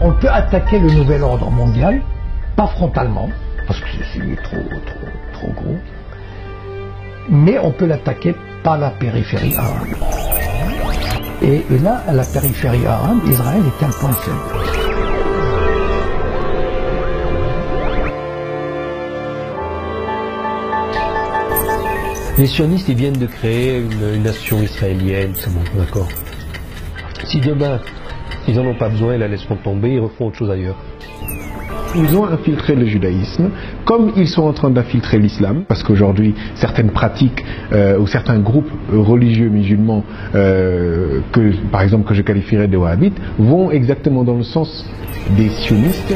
On peut attaquer le nouvel ordre mondial, pas frontalement, parce que c'est trop gros, mais on peut l'attaquer par la périphérie arabe. Et là, à la périphérie arabe, Israël est un point faible. Les sionistes, ils viennent de créer une nation israélienne, c'est bon, d'accord. Si demain, ils n'en ont pas besoin, ils la laisseront tomber, ils refont autre chose ailleurs. Ils ont infiltré le judaïsme, comme ils sont en train d'infiltrer l'islam, parce qu'aujourd'hui, certaines pratiques ou certains groupes religieux musulmans, par exemple que je qualifierais de wahhabites, vont exactement dans le sens des sionistes.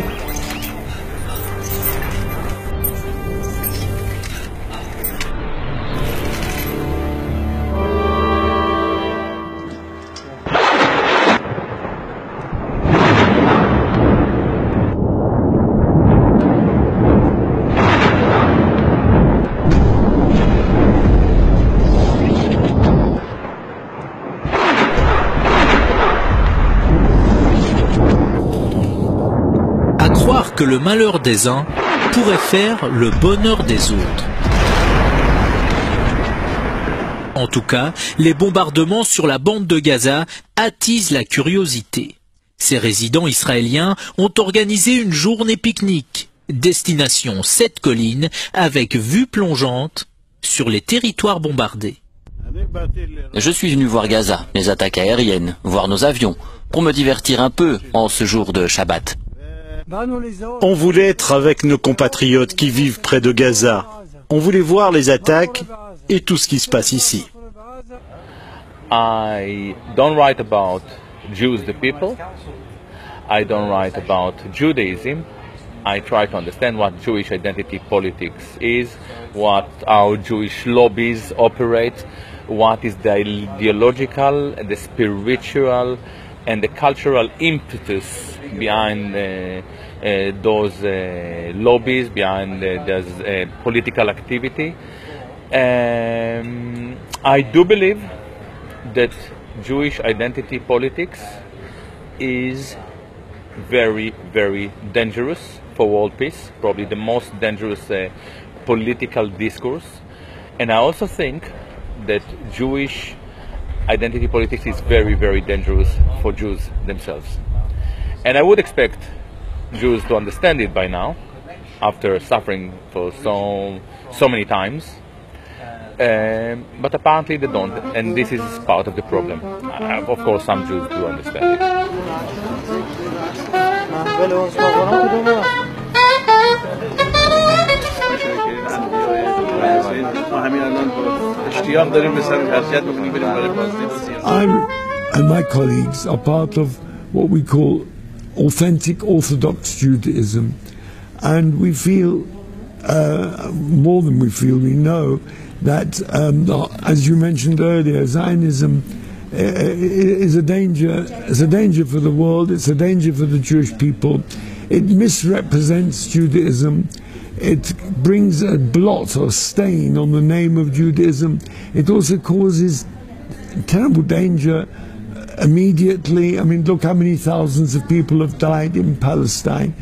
Que le malheur des uns pourrait faire le bonheur des autres. En tout cas, les bombardements sur la bande de Gaza attisent la curiosité. Ces résidents israéliens ont organisé une journée pique-nique, destination 7 collines avec vue plongeante sur les territoires bombardés. Je suis venu voir Gaza, les attaques aériennes, voir nos avions, pour me divertir un peu en ce jour de Shabbat. On voulait être avec nos compatriotes qui vivent près de Gaza. On voulait voir les attaques et tout ce qui se passe ici. I don't write about Jews, the people. I don't write about Judaism. I try to understand what Jewish identity politics is, how Jewish lobbies operate, what is the ideological, the spiritual, and the cultural impetus behind those lobbies, behind those political activity. I do believe that Jewish identity politics is very, very dangerous for world peace, probably the most dangerous political discourse. And I also think that Jewish identity politics is very, very dangerous for Jews themselves. And I would expect Jews to understand it by now, after suffering for so many times. But apparently they don't, and this is part of the problem. Of course, some Jews do understand it. I and my colleagues are part of what we call authentic Orthodox Judaism, and we feel, more than we feel, we know that, as you mentioned earlier, Zionism is a danger. It's a danger for the world. It's a danger for the Jewish people. It misrepresents Judaism. It brings a blot or stain on the name of Judaism. It also causes terrible danger immediately. I mean, look how many thousands of people have died in Palestine.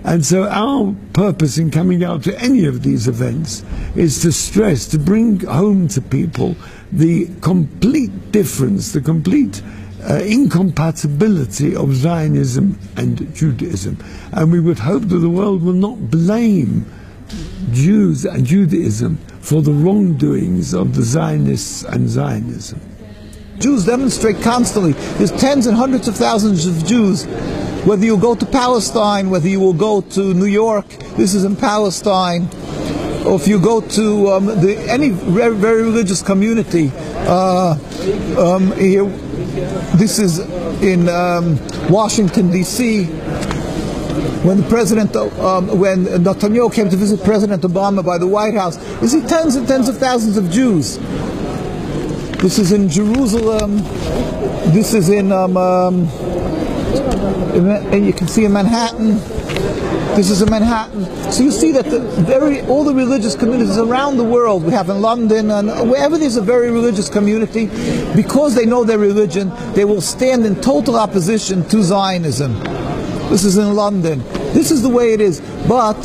And so our purpose in coming out to any of these events is to stress, to bring home to people the complete difference, the complete incompatibility of Zionism and Judaism. And we would hope that the world will not blame Jews and Judaism for the wrongdoings of the Zionists and Zionism. Jews demonstrate constantly. There's tens and hundreds of thousands of Jews. Whether you go to Palestine, whether you will go to New York, this is in Palestine, or if you go to any very, very religious community, here, this is in Washington, D.C., when the president, when Netanyahu came to visit President Obama by the White House, you see tens and tens of thousands of Jews. This is in Jerusalem. This is in you can see in Manhattan. This is in Manhattan. So you see that all the religious communities around the world, we have in London and wherever there's a very religious community, because they know their religion, they will stand in total opposition to Zionism. This is in London. This is the way it is. But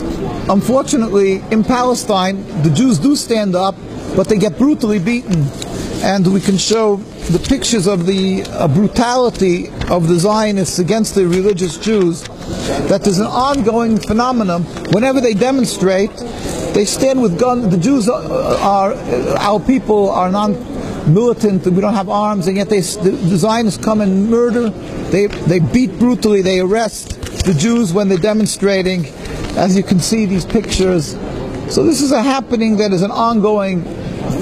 unfortunately, in Palestine, the Jews do stand up, but they get brutally beaten. And we can show the pictures of the brutality of the Zionists against the religious Jews, that there's an ongoing phenomenon. Whenever they demonstrate, they stand with guns. The Jews our people are non-militant, we don't have arms, and yet the Zionists come and murder. They beat brutally, they arrest the Jews when they're demonstrating, as you can see these pictures. So this is a happening that is an ongoing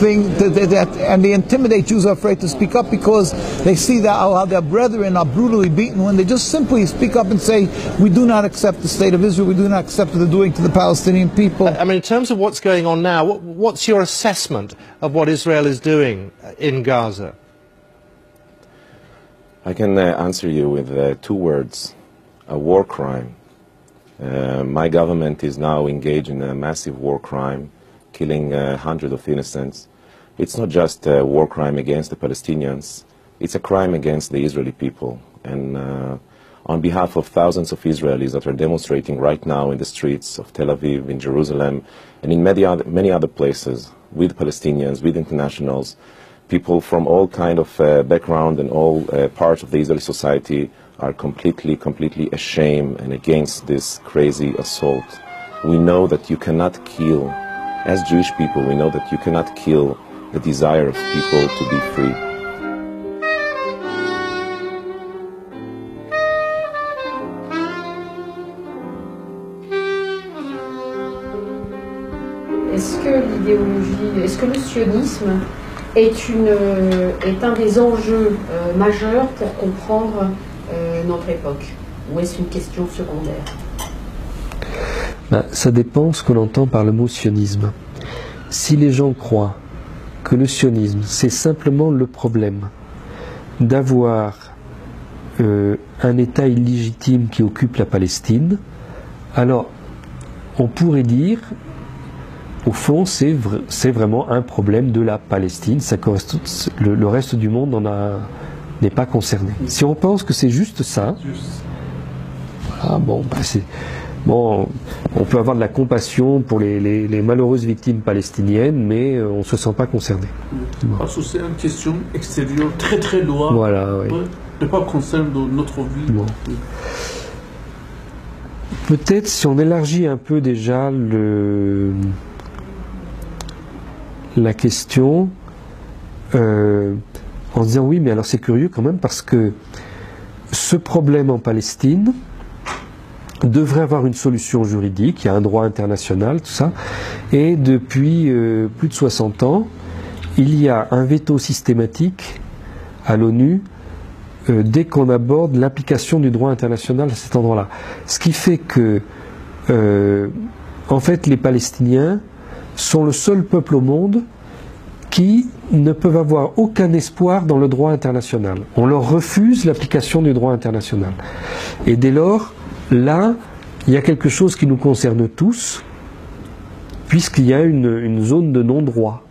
thing, and they intimidate. Jews are afraid to speak up because they see that how their brethren are brutally beaten, when they just simply speak up and say, we do not accept the state of Israel, we do not accept what they're doing to the Palestinian people. I mean, in terms of what's going on now, what's your assessment of what Israel is doing in Gaza? I can answer you with 2 words: a war crime. My government is now engaged in a massive war crime, killing hundreds of innocents. It's not just a war crime against the Palestinians, it's a crime against the Israeli people. And on behalf of thousands of Israelis that are demonstrating right now in the streets of Tel Aviv, in Jerusalem, and in many other places, with Palestinians, with internationals, people from all kind of background and all parts of the Israeli society are completely ashamed and against this crazy assault. We know that you cannot kill, as Jewish people, we know that you cannot kill the desire of people to be free. Est-ce que le sionisme est un des enjeux majeurs pour comprendre notre époque, ou est-ce une question secondaire? Ça dépend ce que l'on entend par le mot sionisme. Si les gens croient que le sionisme, c'est simplement le problème d'avoir un État illégitime qui occupe la Palestine, alors on pourrait dire, au fond, c'est vraiment un problème de la Palestine. Le reste du monde n'est pas concerné. Si on pense que c'est juste ça, bon, on peut avoir de la compassion pour les malheureuses victimes palestiniennes, mais on ne se sent pas concerné. Parce que c'est une question extérieure très loin, voilà, oui. Ne pas concerne notre vie. Bon. Peut-être si on élargit un peu déjà la question en se disant oui, mais alors c'est curieux quand même parce que ce problème en Palestine devrait avoir une solution juridique, il y a un droit international, tout ça, et depuis plus de 60 ans, il y a un veto systématique à l'ONU dès qu'on aborde l'application du droit international à cet endroit-là. Ce qui fait que, en fait, les Palestiniens sont le seul peuple au monde qui ne peuvent avoir aucun espoir dans le droit international. On leur refuse l'application du droit international. Et dès lors, là, il y a quelque chose qui nous concerne tous, puisqu'il y a une zone de non-droit.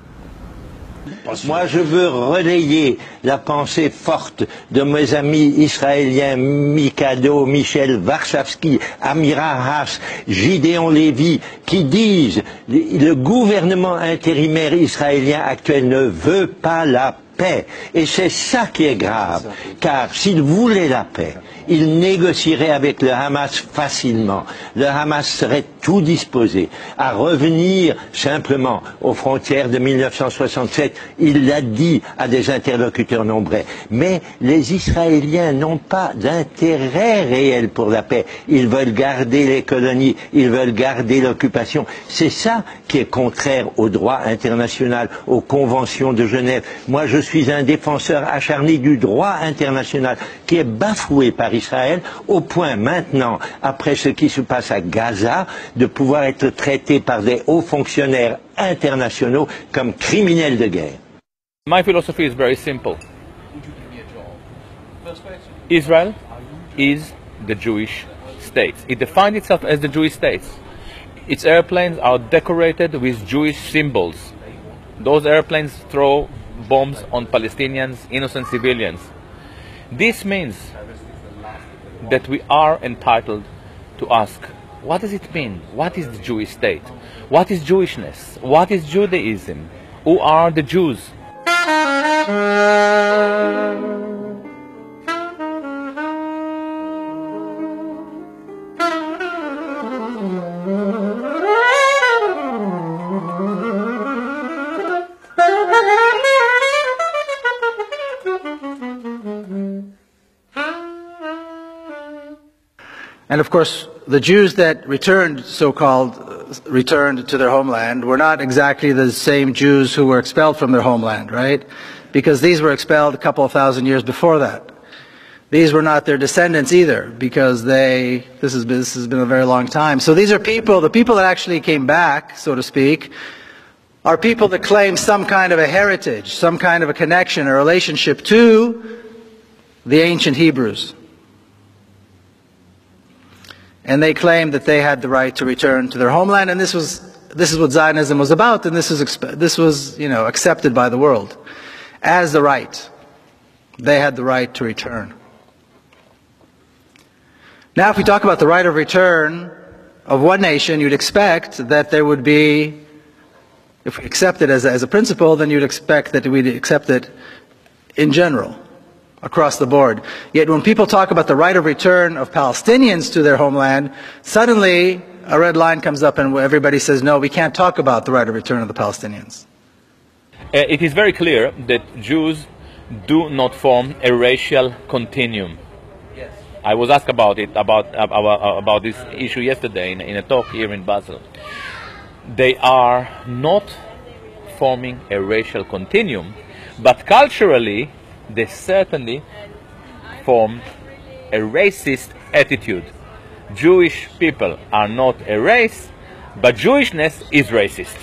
Moi, je veux relayer la pensée forte de mes amis israéliens Mikado, Michel Warszawski, Amira Haas, Gideon Lévy, qui disent le gouvernement intérimaire israélien actuel ne veut pas la paix. Et c'est ça qui est grave, car s'il voulait la paix, il négocierait avec le Hamas facilement. Le Hamas serait tout disposé à revenir simplement aux frontières de 1967. Il l'a dit à des interlocuteurs nombreux. Mais les Israéliens n'ont pas d'intérêt réel pour la paix. Ils veulent garder les colonies, ils veulent garder l'occupation. C'est ça qui est contraire au droit international, aux conventions de Genève. Moi, je suis un défenseur acharné du droit international qui est bafoué par Israël, au point maintenant, après ce qui se passe à Gaza, de pouvoir être traité par des hauts fonctionnaires internationaux comme criminels de guerre. My philosophy is very simple. Israel is the Jewish state. It defines itself as the Jewish state. Its airplanes are decorated with Jewish symbols. Those airplanes throw bombs on Palestinians, innocent civilians. This means that we are entitled to ask, what does it mean? What is the Jewish state? What is Jewishness? What is Judaism? Who are the Jews? And of course, the Jews that returned, so-called, returned to their homeland were not exactly the same Jews who were expelled from their homeland, right? Because these were expelled a couple of thousand years before that. These were not their descendants either, because this has been a very long time. So these are people, the people that actually came back, so to speak, are people that claim some kind of a heritage, some kind of a connection, a relationship to the ancient Hebrews. And they claimed that they had the right to return to their homeland, and this is what Zionism was about, and this was accepted by the world as the right. They had the right to return. Now, if we talk about the right of return of one nation, you'd expect that there would be, if we accept it as a principle, then you'd expect that we'd accept it in general, across the board. Yet when people talk about the right of return of Palestinians to their homeland, suddenly a red line comes up and everybody says, no, we can't talk about the right of return of the Palestinians. It is very clear that Jews do not form a racial continuum. Yes. I was asked about it, about this issue yesterday in a talk here in Basel. They are not forming a racial continuum, but culturally they certainly form a racist attitude. Jewish people are not a race, but Jewishness is racist.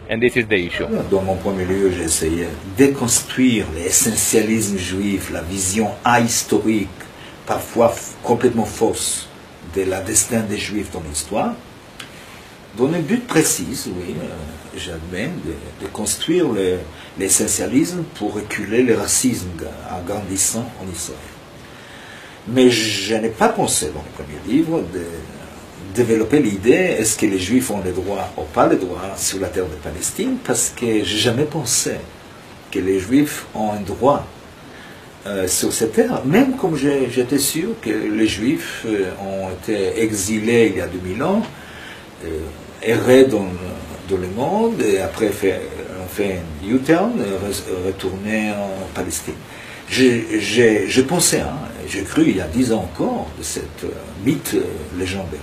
And this is the issue. Dans mon premier lieu, j'ai essayé de déconstruire l'essentialisme juif, la vision ahistorique, parfois complètement fausse, de la destin des Juifs dans l'histoire, dans un but précis, oui, j'admets, de construire l'essentialisme pour reculer le racisme agrandissant en Israël. Mais je n'ai pas pensé dans le premier livre de développer l'idée, est-ce que les Juifs ont le droit ou pas le droit sur la terre de Palestine, parce que je n'ai jamais pensé que les Juifs ont un droit sur cette terre, même comme j'étais sûr que les Juifs ont été exilés il y a 2000 ans, errer dans le monde et après on fait un U-turn, retourner en Palestine. Je pensais, j'ai cru il y a 10 ans encore de cette mythe légendaire.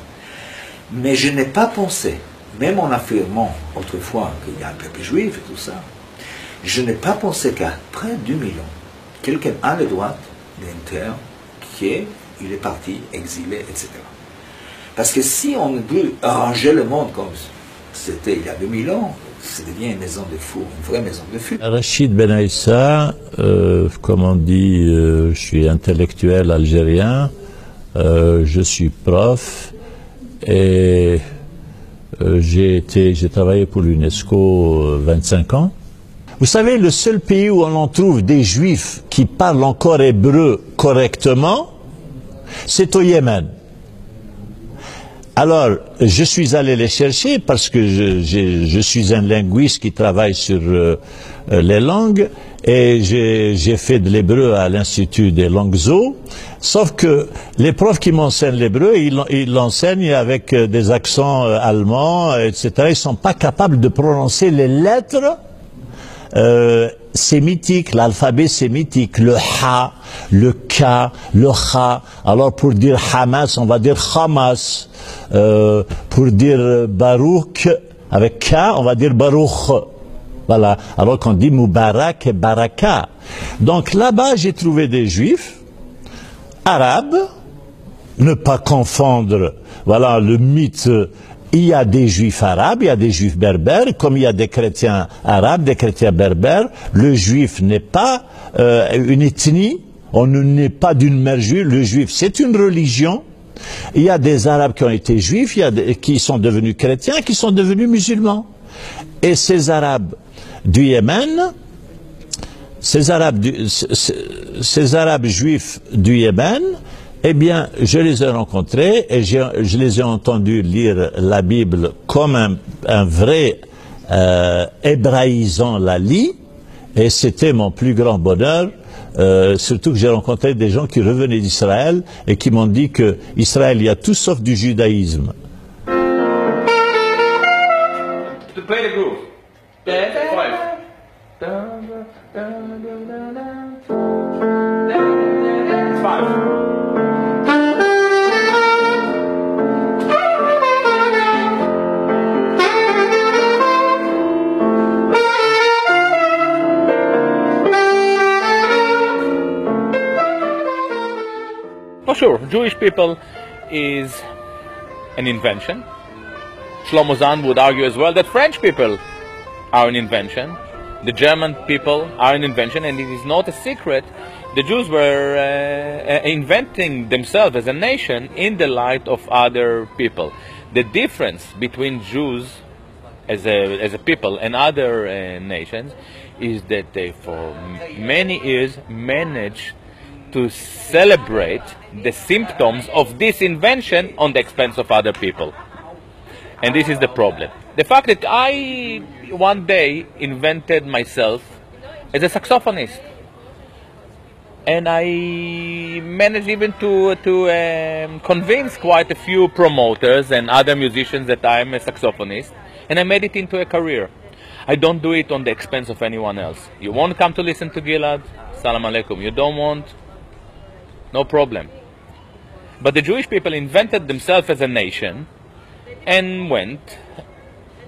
Mais je n'ai pas pensé, même en affirmant autrefois qu'il y a un peuple juif et tout ça, je n'ai pas pensé qu'après 2000 ans, quelqu'un a le droit d'une terre qui est, il est parti, exilé, etc. Parce que si on veut arranger le monde comme c'était il y a 2000 ans, ça devient une maison de fous, une vraie maison de fous. Rachid Ben Aïssa, comme on dit, je suis intellectuel algérien, je suis prof et j'ai travaillé pour l'UNESCO 25 ans. Vous savez, le seul pays où on en trouve des juifs qui parlent encore hébreu correctement, c'est au Yémen. Alors, je suis allé les chercher parce que je suis un linguiste qui travaille sur les langues et j'ai fait de l'hébreu à l'Institut des langues O. Sauf que les profs qui m'enseignent l'hébreu, ils l'enseignent avec des accents allemands, etc. Ils ne sont pas capables de prononcer les lettres sémitique, l'alphabet sémitique, le ha, le ka, le kha. Alors pour dire Hamas, on va dire Hamas. Pour dire Baruch, avec K, on va dire Baruch. Voilà. Alors qu'on dit Mubarak et Baraka. Donc là-bas, j'ai trouvé des juifs arabes, ne pas confondre, voilà, le mythe. Il y a des juifs arabes, il y a des juifs berbères, comme il y a des chrétiens arabes, des chrétiens berbères. Le juif n'est pas une ethnie, on ne naît pas d'une mère juive. Le juif, c'est une religion. Il y a des arabes qui ont été juifs, il y a qui sont devenus chrétiens, qui sont devenus musulmans. Et ces arabes du Yémen, ces arabes juifs du Yémen, Eh bien, je les ai rencontrés et je les ai entendus lire la Bible comme un vrai hébraïsant la lit, et c'était mon plus grand bonheur, surtout que j'ai rencontré des gens qui revenaient d'Israël et qui m'ont dit que Israël, il y a tout sauf du judaïsme. To play the groove. 10, 5. 5. For sure, Jewish people is an invention. Shlomo Zahn would argue as well that French people are an invention. The German people are an invention, and it is not a secret. The Jews were inventing themselves as a nation in the light of other people. The difference between Jews as a people and other nations is that they for many years managed to celebrate the symptoms of this invention on the expense of other people. And this is the problem. The fact that I one day invented myself as a saxophonist, and I managed even to convince quite a few promoters and other musicians that I'm a saxophonist, and I made it into a career. I don't do it on the expense of anyone else. You want to come to listen to Gilad? Salam alaikum. You don't want? No problem. But the Jewish people invented themselves as a nation and went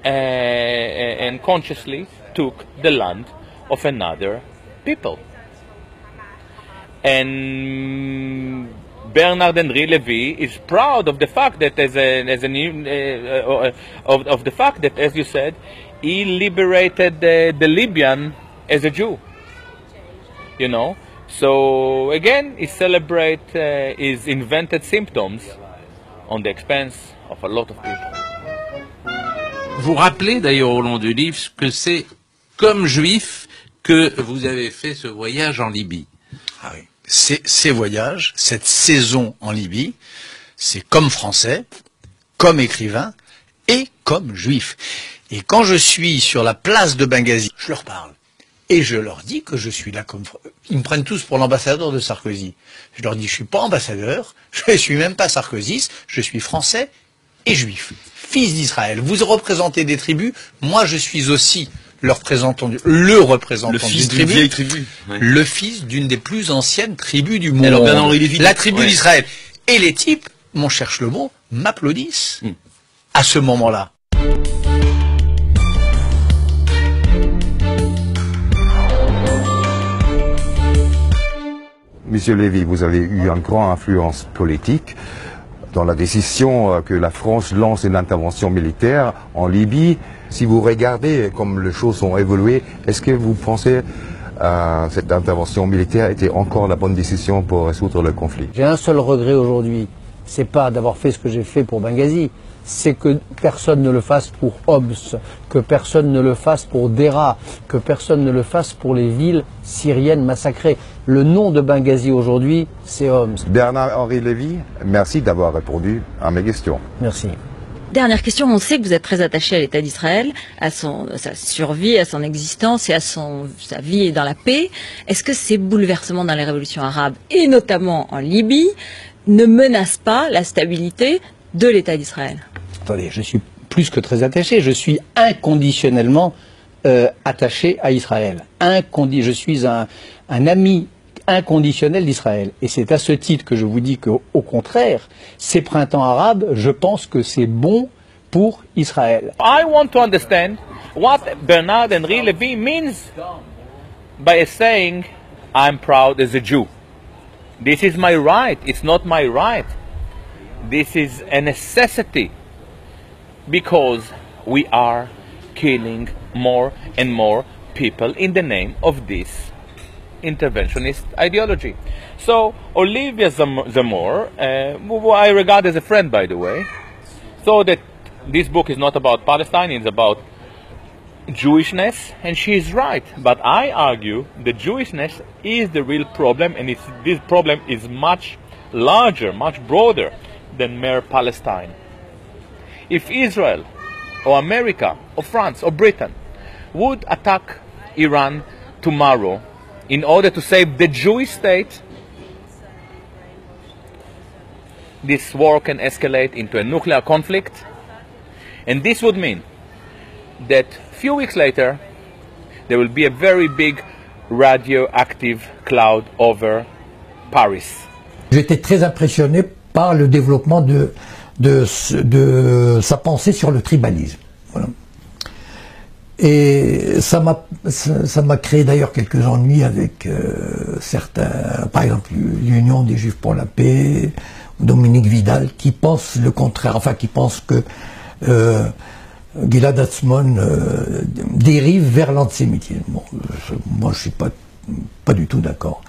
and consciously took the land of another people. And Bernard-Henri Lévy is proud of the fact that of the fact that, as you said, he liberated the Libyan as a Jew. You know, so again, he celebrates his invented symptoms on the expense of a lot of people. Vous rappelez d'ailleurs au long du livre que c'est comme juif que vous avez fait ce voyage en Libye. Ah oui. Ces voyages, cette saison en Libye, c'est comme français, comme écrivain et comme juif. Et quand je suis sur la place de Benghazi, je leur parle. Et je leur dis que je suis là comme... Ils me prennent tous pour l'ambassadeur de Sarkozy. Je leur dis, je suis pas ambassadeur, je suis même pas sarkozyste, je suis français et juif. Fils d'Israël. Vous représentez des tribus, moi je suis aussi le représentant d'une vieille tribu. Ouais. Le fils d'une des plus anciennes tribus du monde. Alors, la tribu d'Israël. Et les types, mon cher le mot, m'applaudissent à ce moment-là. Monsieur Lévy, vous avez eu une grande influence politique dans la décision que la France lance une intervention militaire en Libye. Si vous regardez comme les choses ont évolué, est-ce que vous pensez que cette intervention militaire était encore la bonne décision pour résoudre le conflit? J'ai un seul regret aujourd'hui, c'est pas d'avoir fait ce que j'ai fait pour Benghazi, c'est que personne ne le fasse pour Homs, que personne ne le fasse pour Deraa, que personne ne le fasse pour les villes syriennes massacrées. Le nom de Benghazi aujourd'hui, c'est Homs. Bernard-Henri Lévy, merci d'avoir répondu à mes questions. Merci. Dernière question, on sait que vous êtes très attaché à l'État d'Israël, à sa survie, à son existence et à sa vie dans la paix. Est-ce que ces bouleversements dans les révolutions arabes, et notamment en Libye, ne menacent pas la stabilité de l'État d'Israël? Attendez, je suis plus que très attaché, je suis inconditionnellement attaché à Israël. Je suis un ami inconditionnel d'Israël. Et c'est à ce titre que je vous dis qu'au contraire, ces printemps arabes, je pense que c'est bon pour Israël. I want to understand what Bernard-Henri Lévy means by saying, I'm proud as a Jew. This is my right. It's not my right. This is a necessity because we are killing more and more people in the name of this interventionist ideology. So Olivia Zamor, who I regard as a friend, by the way, so that this book is not about Palestine, it's about Jewishness, and she is right. But I argue the Jewishness is the real problem, and this problem is much larger, much broader than mere Palestine. If Israel or America or France or Britain would attack Iran tomorrow in order to save the Jewish state, this war can escalate into a nuclear conflict, and this would mean that a few weeks later there will be a very big radioactive cloud over Paris. J'étais très impressionné par le développement de sa pensée sur le tribalisme. Voilà. Et ça m'a créé d'ailleurs quelques ennuis avec certains, par exemple l'Union des Juifs pour la paix, Dominique Vidal, qui pense le contraire, enfin qui pense que Gilad Atzmon dérive vers l'antisémitisme. Bon, moi je suis pas du tout d'accord.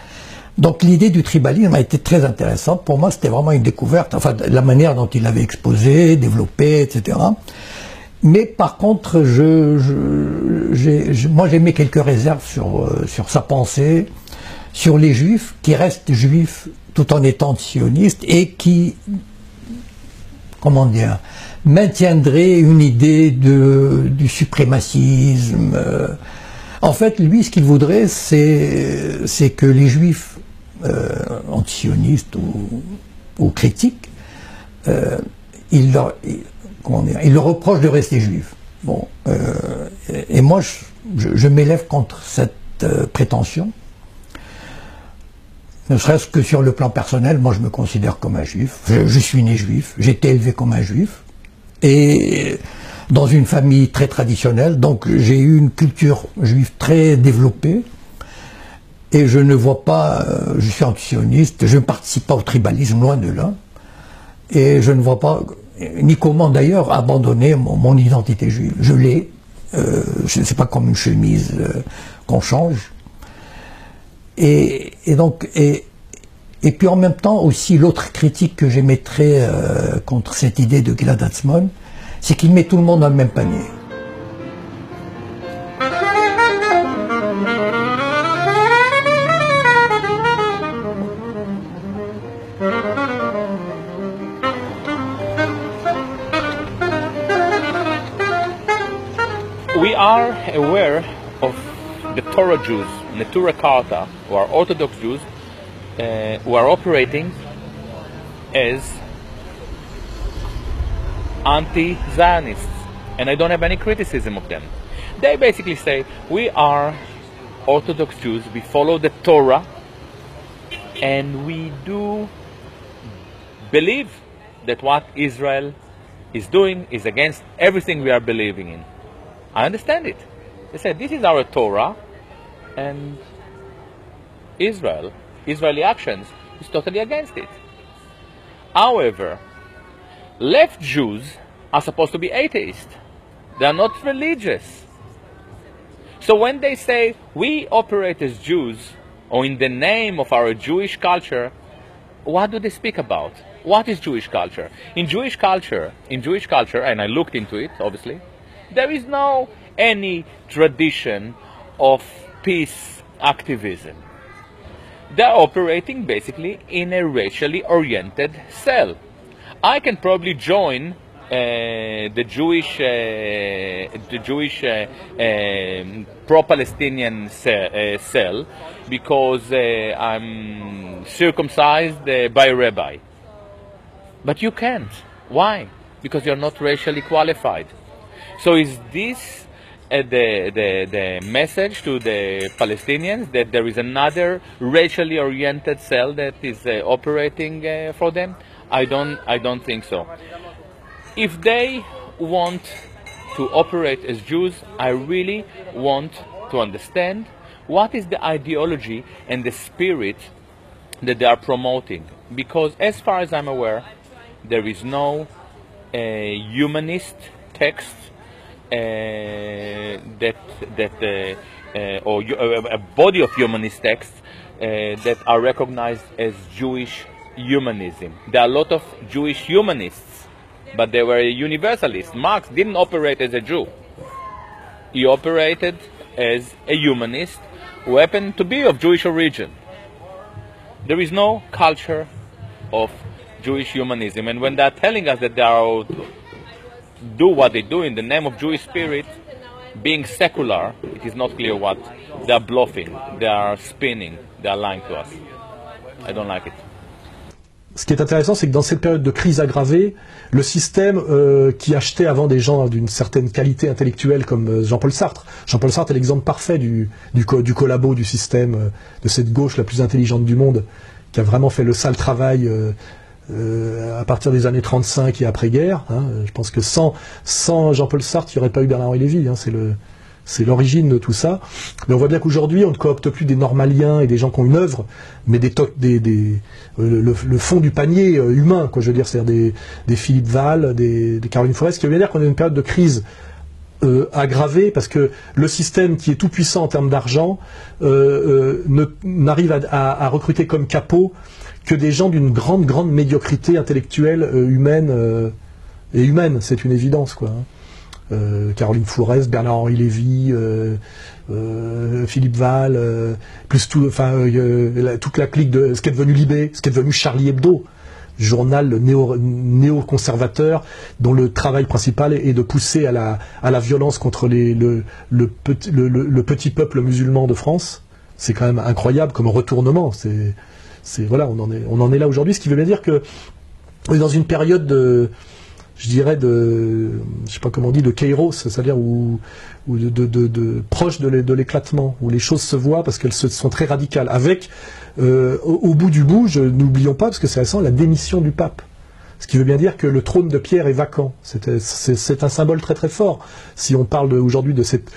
Donc l'idée du tribalisme a été très intéressante. Pour moi c'était vraiment une découverte, enfin la manière dont il l'avait exposé, développé, etc. Mais par contre, moi j'ai mis quelques réserves sur sa pensée, sur les juifs qui restent juifs tout en étant sionistes et qui, comment dire, maintiendraient une idée du suprémacisme. En fait, lui, ce qu'il voudrait, c'est que les juifs antisionistes ou critiques, il leur reproche de rester juifs. Bon, et moi, je m'élève contre cette prétention. Ne serait-ce que sur le plan personnel, moi je me considère comme un juif. Je suis né juif, j'ai été élevé comme un juif. Et dans une famille très traditionnelle, donc j'ai eu une culture juive très développée. Et je ne vois pas, je suis antisioniste, je ne participe pas au tribalisme, loin de là. Et je ne vois pas, ni comment d'ailleurs, abandonner mon identité juive. Je l'ai, c'est pas comme une chemise qu'on change. Et puis en même temps aussi l'autre critique que j'émettrais contre cette idée de Gilad Atzmon, c'est qu'il met tout le monde dans le même panier. We are aware of the Torah Jews, the Torah Karta, who are Orthodox Jews, who are operating as anti-Zionists, and I don't have any criticism of them. They basically say, we are Orthodox Jews, we follow the Torah, and we do believe that what Israel is doing is against everything we are believing in. I understand it. They said, this is our Torah, and Israeli actions is totally against it. However, left Jews are supposed to be atheists. They are not religious. So when they say, we operate as Jews, or in the name of our Jewish culture, what do they speak about? What is Jewish culture? In Jewish culture, and I looked into it, obviously, there is no any tradition of peace activism. They're operating basically in a racially oriented cell. I can probably join the Jewish pro-Palestinian cell because I'm circumcised by a rabbi. But you can't. Why? Because you're not racially qualified. So is this the message to the Palestinians that there is another racially oriented cell that is operating for them? I don't think so. If they want to operate as Jews, I really want to understand what is the ideology and the spirit that they are promoting. Because as far as I'm aware, there is no humanist text or a body of humanist texts that are recognized as Jewish humanism. There are a lot of Jewish humanists, but they were universalists. Marx didn't operate as a Jew. He operated as a humanist who happened to be of Jewish origin. There is no culture, of Jewish humanism. And when they're telling us that they are do what they do in the name of Jewish spirit, being secular, it is not clear what. They are bluffing, they are spinning, they are lying to us. I don't like it. Ce qui est intéressant, c'est que dans cette période de crise aggravée, le système qui achetait avant des gens d'une certaine qualité intellectuelle comme Jean-Paul Sartre. Jean-Paul Sartre est l'exemple parfait du collabo du système, de cette gauche la plus intelligente du monde, qui a vraiment fait le sale travail à partir des années 35 et après-guerre. Hein. Je pense que sans Jean-Paul Sartre, il n'y aurait pas eu Bernard-Henri Lévy. Hein. C'est l'origine de tout ça. Mais on voit bien qu'aujourd'hui, on ne coopte plus des normaliens et des gens qui ont une œuvre, mais le fond du panier humain, quoi, je veux dire, c'est-à-dire des Philippe Val, des Caroline Forest, ce qui veut dire qu'on est dans une période de crise aggravée, parce que le système qui est tout puissant en termes d'argent n'arrive à recruter comme capot que des gens d'une grande médiocrité intellectuelle, humaine, c'est une évidence, quoi. Caroline Fourest, Bernard-Henri Lévy, Philippe Val, plus toute la clique de ce qui est devenu Libé, ce qui est devenu Charlie Hebdo, journal néo-conservateur dont le travail principal est de pousser à la violence contre le petit peuple musulman de France. C'est quand même incroyable comme retournement. Voilà, on en est là aujourd'hui, ce qui veut bien dire que on est dans une période de, je dirais, je sais pas comment on dit, de kairos, c'est-à-dire proche de l'éclatement, où les choses se voient parce qu'elles sont très radicales. Avec, au bout du bout, n'oublions pas, parce que c'est récent, la démission du pape. Ce qui veut bien dire que le trône de Pierre est vacant. C'est un symbole très très fort. Si on parle aujourd'hui de cette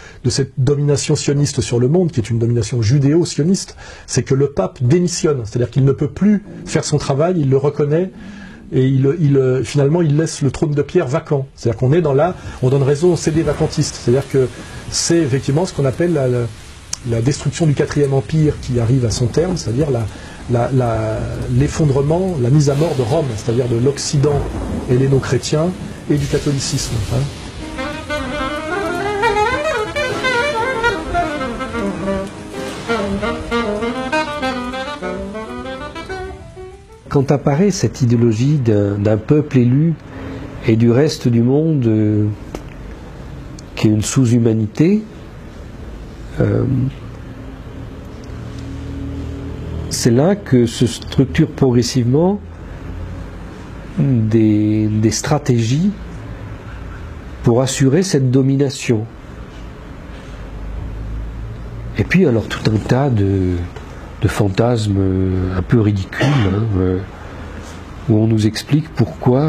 domination sioniste sur le monde, qui est une domination judéo-sioniste, c'est que le pape démissionne. C'est-à-dire qu'il ne peut plus faire son travail, il le reconnaît, et finalement il laisse le trône de Pierre vacant. C'est-à-dire qu'on est on donne raison aux CD vacantistes. C'est-à-dire que c'est effectivement ce qu'on appelle la destruction du 4e Empire qui arrive à son terme, c'est-à-dire l'effondrement, la mise à mort de Rome, c'est-à-dire de l'Occident helléno-chrétien et du catholicisme. Hein. Quand apparaît cette idéologie d'un peuple élu et du reste du monde qui est une sous-humanité, c'est là que se structurent progressivement des stratégies pour assurer cette domination. Et puis alors tout un tas de fantasmes un peu ridicules, hein, où on nous explique pourquoi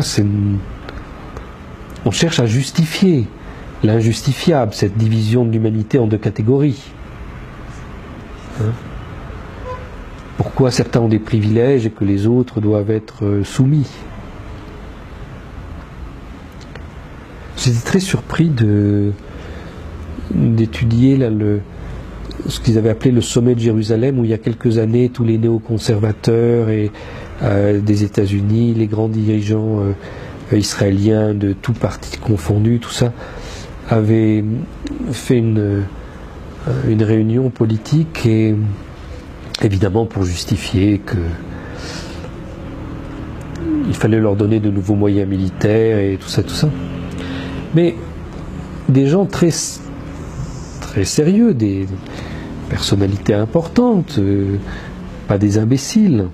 on cherche à justifier l'injustifiable, cette division de l'humanité en deux catégories. Hein? Pourquoi certains ont des privilèges et que les autres doivent être soumis. J'étais très surpris d'étudier là ce qu'ils avaient appelé le sommet de Jérusalem, où il y a quelques années, tous les néoconservateurs des États-Unis, les grands dirigeants israéliens de tous partis confondus, tout ça, avaient fait une réunion politique, et évidemment pour justifier qu'il fallait leur donner de nouveaux moyens militaires et tout ça. Mais des gens très sérieux, des personnalités importantes, pas des imbéciles,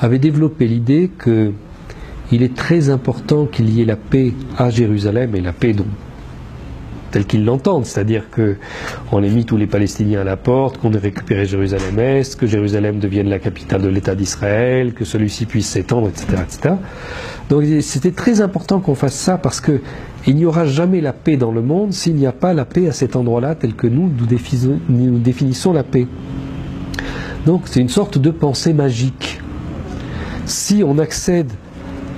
avaient développé l'idée qu'il est très important qu'il y ait la paix à Jérusalem, et la paix telle qu'ils l'entendent, c'est-à-dire qu'on ait mis tous les Palestiniens à la porte, qu'on ait récupéré Jérusalem-Est, que Jérusalem devienne la capitale de l'État d'Israël, que celui-ci puisse s'étendre, etc., etc. Donc c'était très important qu'on fasse ça, parce qu'il n'y aura jamais la paix dans le monde s'il n'y a pas la paix à cet endroit-là, tel que nous définissons la paix. Donc c'est une sorte de pensée magique. Si on accède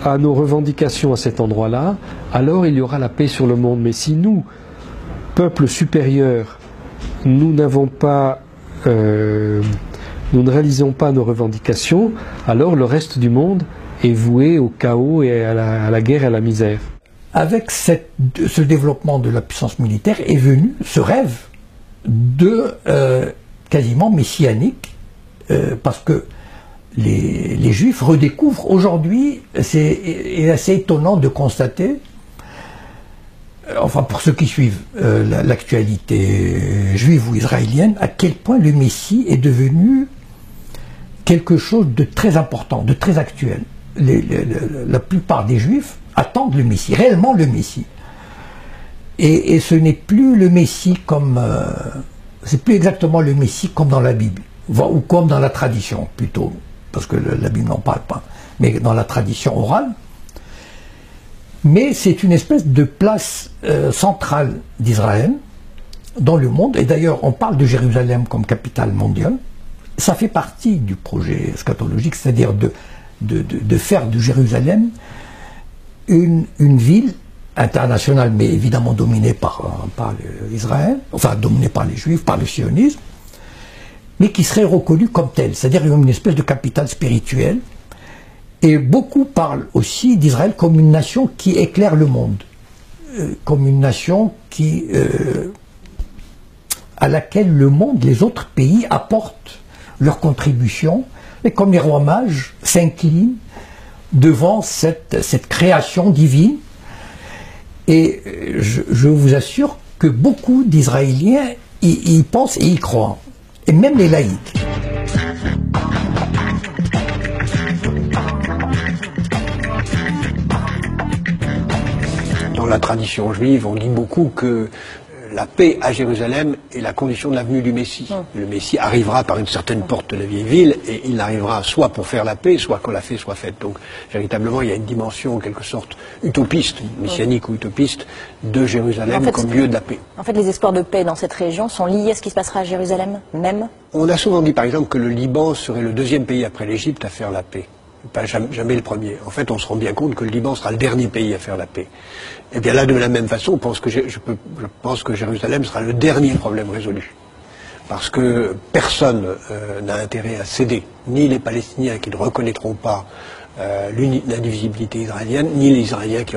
à nos revendications à cet endroit-là, alors il y aura la paix sur le monde. Mais si nous, peuple supérieur, nous ne réalisons pas nos revendications, alors le reste du monde est voué au chaos et à la guerre et à la misère. Avec ce développement de la puissance militaire est venu ce rêve quasiment messianique, parce que les Juifs redécouvrent aujourd'hui, c'est assez étonnant de constater, enfin pour ceux qui suivent l'actualité juive ou israélienne, à quel point le Messie est devenu quelque chose de très important, de très actuel. La plupart des Juifs attendent le Messie, réellement le Messie. Et ce n'est plus le Messie comme... c'est plus exactement le Messie comme dans la Bible, ou comme dans la tradition plutôt, parce que la Bible n'en parle pas, mais dans la tradition orale. Mais c'est une espèce de place centrale d'Israël dans le monde, et d'ailleurs on parle de Jérusalem comme capitale mondiale. Ça fait partie du projet eschatologique, c'est-à-dire de faire de Jérusalem une ville internationale, mais évidemment dominée par Israël, enfin dominée par les Juifs, par le sionisme, mais qui serait reconnue comme telle, c'est-à-dire une espèce de capitale spirituelle. Et beaucoup parlent aussi d'Israël comme une nation qui éclaire le monde, comme une nation à laquelle le monde, les autres pays apportent leur contribution, et comme les rois mages s'inclinent devant cette création divine. Et je vous assure que beaucoup d'Israéliens y pensent et y croient, et même les laïcs. Dans la tradition juive, on dit beaucoup que la paix à Jérusalem est la condition de la venue du Messie. Le Messie arrivera par une certaine porte de la vieille ville, et il arrivera soit pour faire la paix, soit quand la paix soit faite. Donc, véritablement, il y a une dimension, en quelque sorte, utopiste, messianique ou utopiste, de Jérusalem comme lieu de la paix. En fait, les espoirs de paix dans cette région sont liés à ce qui se passera à Jérusalem même. On a souvent dit, par exemple, que le Liban serait le deuxième pays après l'Égypte à faire la paix. Pas jamais le premier. En fait, on se rend bien compte que le Liban sera le dernier pays à faire la paix. Et bien là, de la même façon, je pense que Jérusalem sera le dernier problème résolu. Parce que personne n'a intérêt à céder, ni les Palestiniens qui ne reconnaîtront pas l'indivisibilité israélienne, ni les Israéliens qui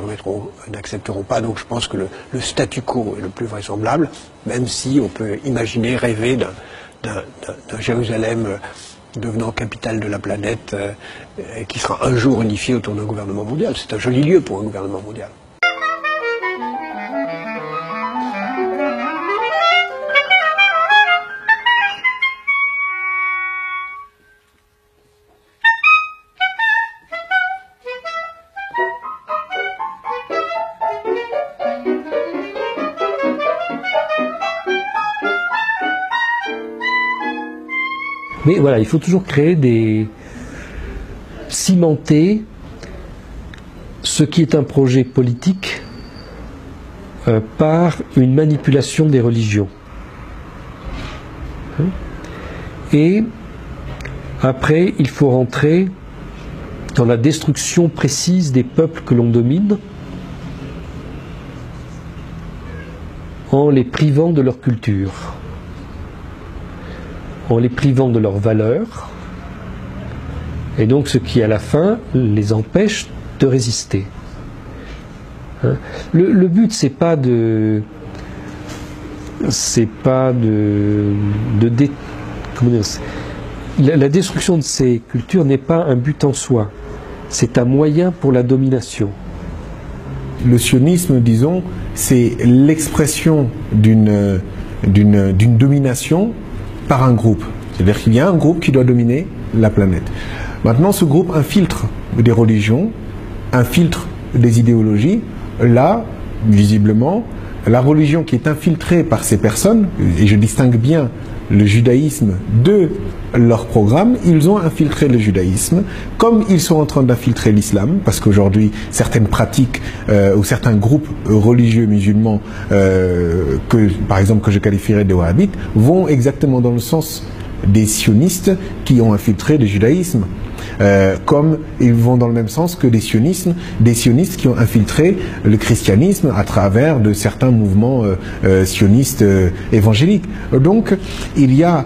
n'accepteront pas. Donc je pense que le statu quo est le plus vraisemblable, même si on peut imaginer, rêver d'un Jérusalem devenant capitale de la planète, qui sera un jour unifié autour d'un gouvernement mondial. C'est un joli lieu pour un gouvernement mondial. Mais voilà, il faut toujours cimenter ce qui est un projet politique par une manipulation des religions. Et après, il faut rentrer dans la destruction précise des peuples que l'on domine, en les privant de leur culture, en les privant de leurs valeurs, et donc ce qui à la fin les empêche de résister. Le but c'est pas la destruction de ces cultures n'est pas un but en soi, c'est un moyen pour la domination. Le sionisme, disons, c'est l'expression d'une domination par un groupe. C'est-à-dire qu'il y a un groupe qui doit dominer la planète. Maintenant, ce groupe infiltre des religions, infiltre des idéologies. Là, visiblement, la religion qui est infiltrée par ces personnes, et je distingue bien le judaïsme de leur programme, ils ont infiltré le judaïsme, comme ils sont en train d'infiltrer l'islam, parce qu'aujourd'hui, certaines pratiques ou certains groupes religieux musulmans, par exemple que je qualifierais de wahhabites, vont exactement dans le sens des sionistes qui ont infiltré le judaïsme. Comme ils vont dans le même sens que des sionistes qui ont infiltré le christianisme à travers de certains mouvements sionistes évangéliques. Donc il y a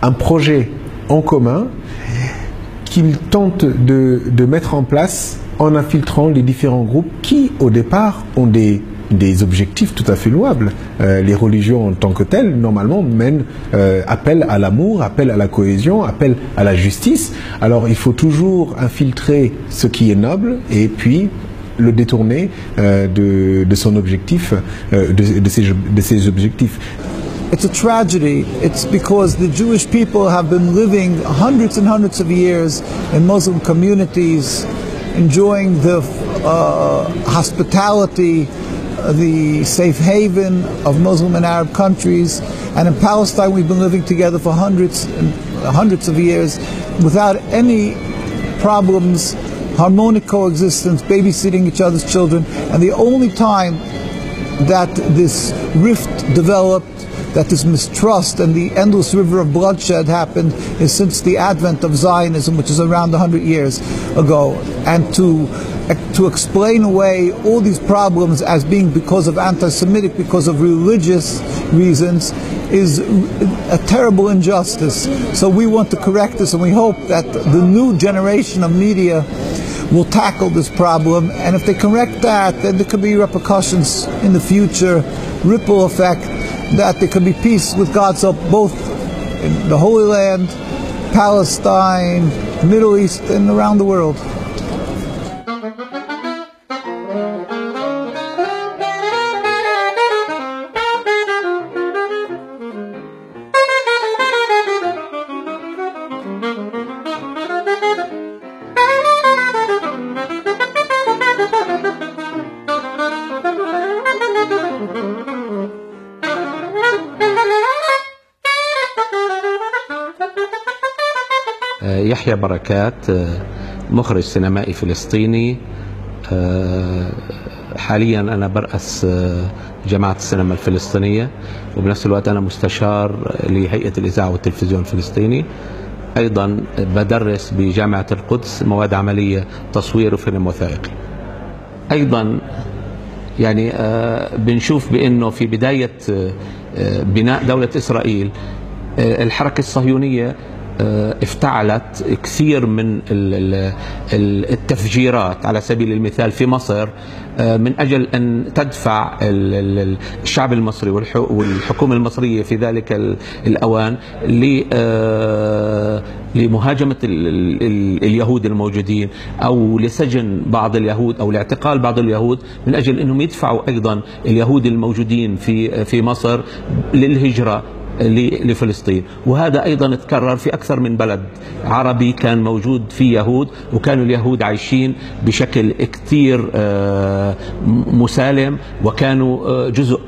un projet en commun qu'ils tentent de mettre en place en infiltrant les différents groupes qui au départ ont des des objectifs tout à fait louables. Les religions en tant que telles, normalement, appellent à l'amour, appellent à la cohésion, appellent à la justice. Alors il faut toujours infiltrer ce qui est noble et puis le détourner de son objectif, de ses objectifs. It's a tragedy. It's because the Jewish people have been living hundreds and hundreds of years in Muslim communities, enjoying the hospitality, the safe haven of Muslim and Arab countries. And in Palestine, we've been living together for hundreds and hundreds of years without any problems, harmonic coexistence, babysitting each other's children. And the only time that this rift developed, that this mistrust and the endless river of bloodshed happened is since the advent of Zionism, which is around 100 years ago. And to explain away all these problems as being because of anti-Semitic, because of religious reasons, is a terrible injustice. So we want to correct this, and we hope that the new generation of media will tackle this problem. And if they correct that, then there could be repercussions in the future, ripple effect, that there could be peace with God's help, both in the Holy Land, Palestine, Middle East, and around the world. يحيى بركات، مخرج سينمائي فلسطيني. حاليا أنا برأس جماعة السينما الفلسطينية، وبنفس الوقت أنا مستشار لهيئة الإذاعة والتلفزيون الفلسطيني. أيضا بدرس بجامعة القدس مواد عملية تصوير وفيلم وثائقي. أيضا يعني بنشوف بأنه في بداية بناء دولة إسرائيل الحركة الصهيونية افتعلت كثير من التفجيرات على سبيل المثال في مصر من أجل أن تدفع الشعب المصري والحكومة المصرية في ذلك الأوان لمهاجمة اليهود الموجودين أو لسجن بعض اليهود أو لاعتقال بعض اليهود من أجل أنهم يدفعوا أيضا اليهود الموجودين في مصر للهجرة لفلسطين. وهذا أيضا تكرر في أكثر من بلد عربي كان موجود فيه يهود، وكانوا اليهود عايشين بشكل كثير مسالم، وكانوا جزء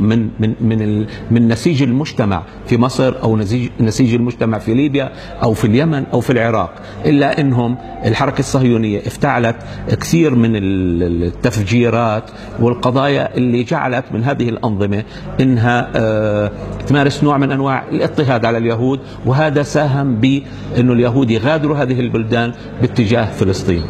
من نسيج المجتمع في مصر أو نسيج المجتمع في ليبيا أو في اليمن أو في العراق. إلا أنهم الحركة الصهيونية افتعلت كثير من التفجيرات والقضايا اللي جعلت من هذه الأنظمة إنها تمارس نوع من أنواع الاضطهاد على اليهود، وهذا ساهم بأن اليهود يغادروا هذه البلدان باتجاه فلسطين.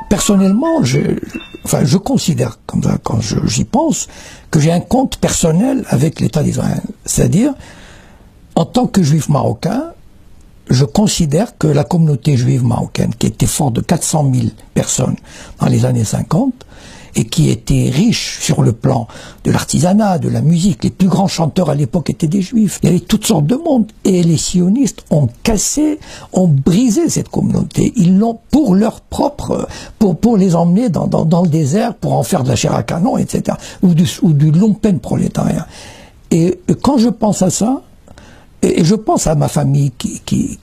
Personnellement, je considère, comme ça, quand j'y pense, que j'ai un compte personnel avec l'État d'Israël. C'est-à-dire, en tant que juif marocain, je considère que la communauté juive marocaine, qui était forte de 400 000 personnes dans les années 50, et qui était riche sur le plan de l'artisanat, de la musique, les plus grands chanteurs à l'époque étaient des juifs. Il y avait toutes sortes de monde. Et les sionistes ont cassé, ont brisé cette communauté. Ils l'ont pour leur propre, pour les emmener dans le désert, pour en faire de la chair à canon, etc. Ou du lumpen prolétariat. Et quand je pense à ça, et je pense à ma famille qui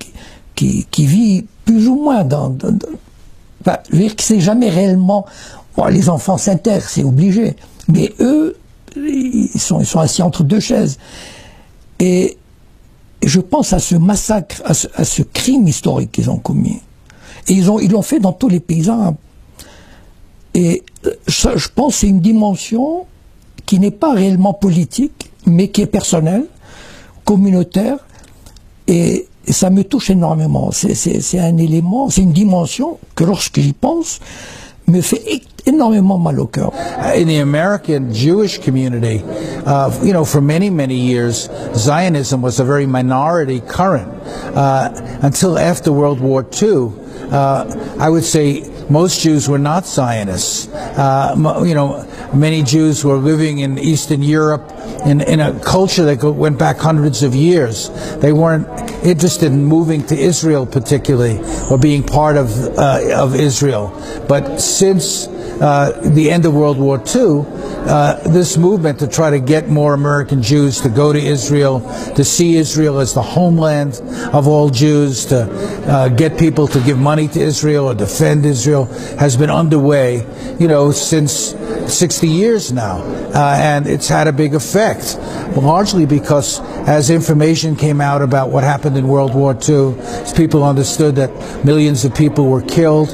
vit plus ou moins enfin, je veux dire que c'est jamais réellement... Bon, les enfants s'intègrent, c'est obligé. Mais eux, ils sont assis entre deux chaises. Et je pense à ce massacre, à ce crime historique qu'ils ont commis. Et ils l'ont fait dans tous les pays arabes. Et ça, je pense que c'est une dimension qui n'est pas réellement politique, mais qui est personnelle, communautaire, et ça me touche énormément. C'est un élément, c'est une dimension que lorsque j'y pense, me fait énormément mal au cœur. In the American Jewish community, For many, many years, Zionism was a very minority current. Until after World War II, I would say most Jews were not Zionists. Many Jews were living in Eastern Europe in a culture that went back hundreds of years. They weren't interested in moving to Israel particularly, or being part of Israel. But since the end of World War II, this movement to try to get more American Jews to go to Israel, to see Israel as the homeland of all Jews, to get people to give money to Israel or defend Israel, has been underway, since 60 years now. And it's had a big effect, largely because as information came out about what happened in World War II, as people understood that millions of people were killed,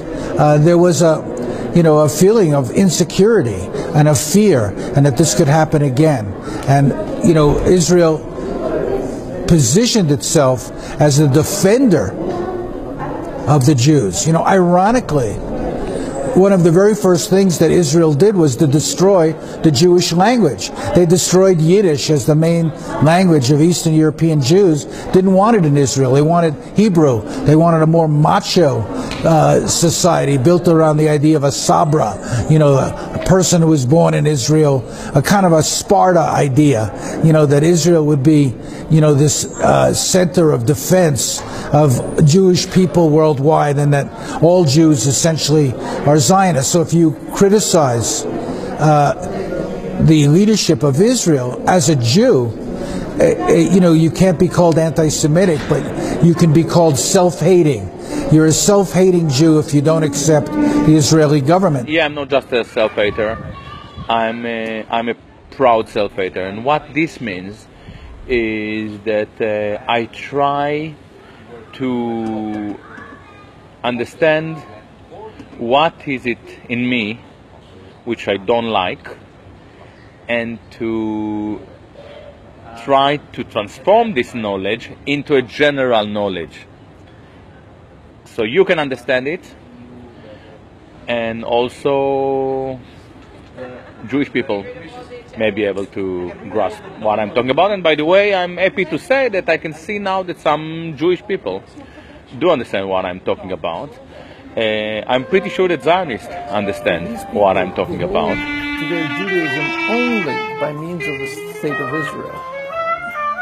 there was a feeling of insecurity and of fear, and that this could happen again. And, Israel positioned itself as a defender of the Jews. Ironically, one of the very first things that Israel did was to destroy the Jewish language. They destroyed Yiddish as the main language of Eastern European Jews. Didn't want it in Israel. They wanted Hebrew. They wanted a more macho society built around the idea of a Sabra, a person who was born in Israel, a kind of a Sparta idea, that Israel would be, this center of defense of Jewish people worldwide, and that all Jews essentially are Zionists. So if you criticize the leadership of Israel as a Jew, you can't be called anti-Semitic, but you can be called self-hating. You're a self-hating Jew if you don't accept the Israeli government. Yeah, I'm not just a self-hater. I'm a proud self-hater. And what this means is that I try to understand what is it in me which I don't like, and to try to transform this knowledge into a general knowledge, so you can understand it, and also Jewish people may be able to grasp what I'm talking about. And by the way, I'm happy to say that I can see now that some Jewish people do understand what I'm talking about. I'm pretty sure that Zionists understand what I'm talking about. Their Judaism only by means of the State of Israel.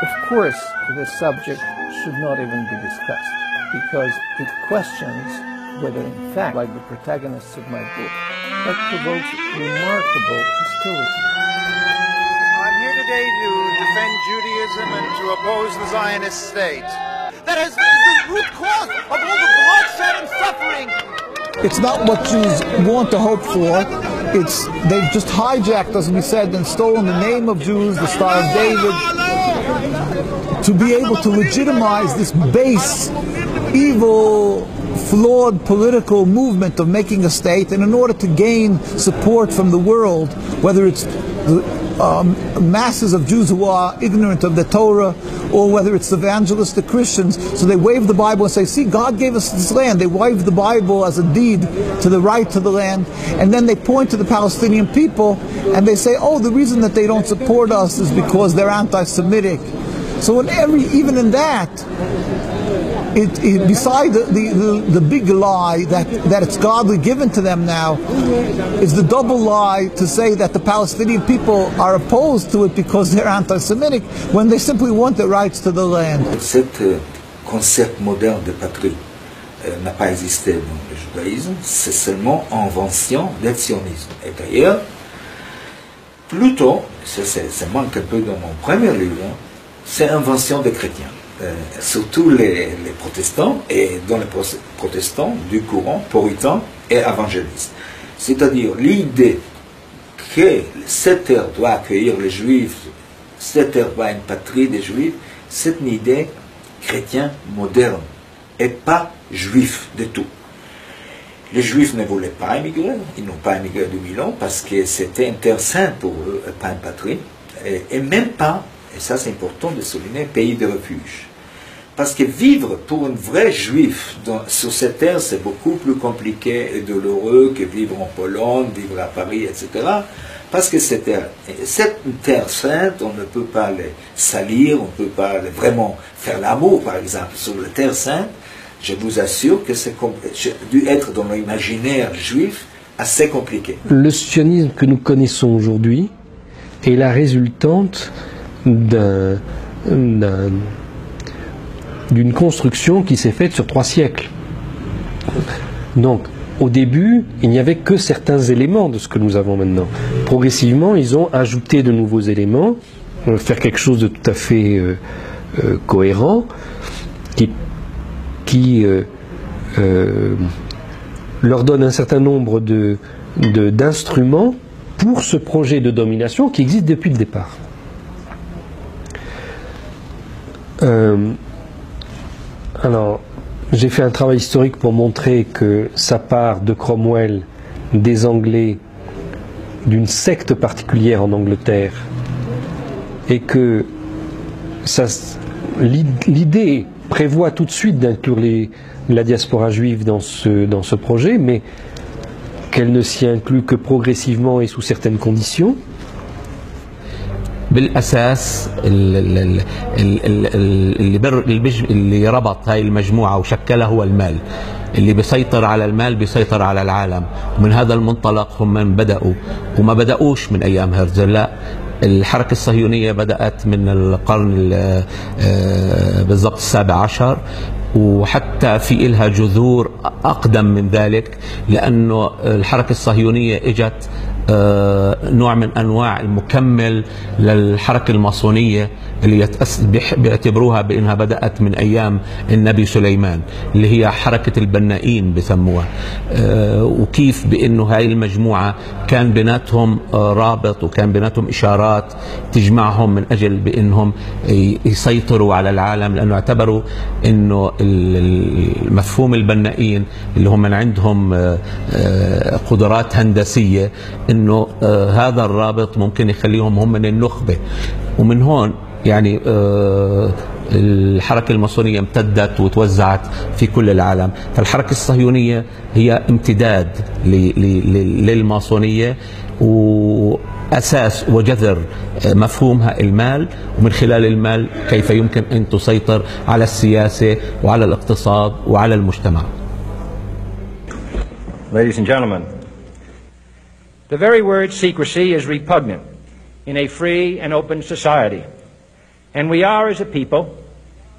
Of course, this subject should not even be discussed, because it questions whether, in fact, like the protagonists of my book, that provokes remarkable hostility. I'm here today to defend Judaism and to oppose the Zionist state. That is the root cause of all the bloodshed and suffering. It's not what Jews want to hope for. They've just hijacked, as we said, and stolen the name of Jews, the Star of David, to be able to legitimize this base, evil, flawed political movement of making a state, and in order to gain support from the world, whether it's masses of Jews who are ignorant of the Torah, or whether it's evangelistic Christians. So they wave the Bible and say, see, God gave us this land. They wave the Bible as a deed to the right to the land, and then they point to the Palestinian people and they say, oh, the reason that they don't support us is because they're anti-Semitic. So even in that, beside the big lie that it's godly given to them now, is the double lie to say that the Palestinian people are opposed to it because they're anti-Semitic, when they simply want the rights to the land. Cet concept moderne de patrie n'a pas existé dans le judaïsme, c'est seulement invention du sionisme. Et d'ailleurs, plutôt, ça manque un peu dans mon premier livre, c'est invention des chrétiens. Surtout les protestants, et dans les protestants du courant puritain et évangéliste. C'est-à-dire l'idée que cette terre doit accueillir les juifs, cette terre doit être une patrie des juifs, c'est une idée chrétienne moderne et pas juif du tout. Les juifs ne voulaient pas émigrer, ils n'ont pas émigré de 2000 ans parce que c'était une terre sainte pour eux, pas une patrie, et même pas, et ça c'est important de souligner, pays de refuge. Parce que vivre pour un vrai juif sur cette terre, c'est beaucoup plus compliqué et douloureux que vivre en Pologne, vivre à Paris, etc. Parce que cette terre sainte, on ne peut pas les salir, on ne peut pas vraiment faire l'amour, par exemple, sur la terre sainte. Je vous assure que c'est dû être dans l'imaginaire juif assez compliqué. Le sionisme que nous connaissons aujourd'hui est la résultante d'une construction qui s'est faite sur 3 siècles. Donc, au début, il n'y avait que certains éléments de ce que nous avons maintenant. Progressivement, ils ont ajouté de nouveaux éléments, faire quelque chose de tout à fait cohérent, qui leur donne un certain nombre d'instruments pour ce projet de domination qui existe depuis le départ. Alors, j'ai fait un travail historique pour montrer que ça part de Cromwell, des Anglais, d'une secte particulière en Angleterre, et que l'idée prévoit tout de suite d'inclure la diaspora juive dans ce projet, mais qu'elle ne s'y inclut que progressivement et sous certaines conditions. بالأساس اللي ربط هاي المجموعة وشكلها هو المال. اللي بيسيطر على المال بيسيطر على العالم، ومن هذا المنطلق هم من بدأوا، وما بدأوش من أيام هرتزل، لا، الحركة الصهيونية بدأت من القرن بالضبط السابع عشر، وحتى في إلها جذور أقدم من ذلك، لأنه الحركة الصهيونية إجت نوع من أنواع المكمل للحركة الماسونية اللي بيعتبروها بأنها بدأت من أيام النبي سليمان، اللي هي حركة البنائين بسموها. وكيف بأنه هاي المجموعة كان بيناتهم رابط وكان بيناتهم إشارات تجمعهم من أجل بأنهم يسيطروا على العالم، لأنه اعتبروا أنه مفهوم البنائين اللي هم من عندهم قدرات هندسية، أنه هذا الرابط ممكن يخليهم هم من النخبة. ومن هون يعني الحركة الماسونية امتدت وتوزعت في كل العالم. فالحركة الصهيونية هي امتداد للماسونية، وأساس وجذر مفهومها المال، ومن خلال المال كيف يمكن أن تسيطر على السياسة وعلى الاقتصاد وعلى المجتمع. Ladies and gentlemen, the very word secrecy is repugnant in a free and open society. And we are, as a people,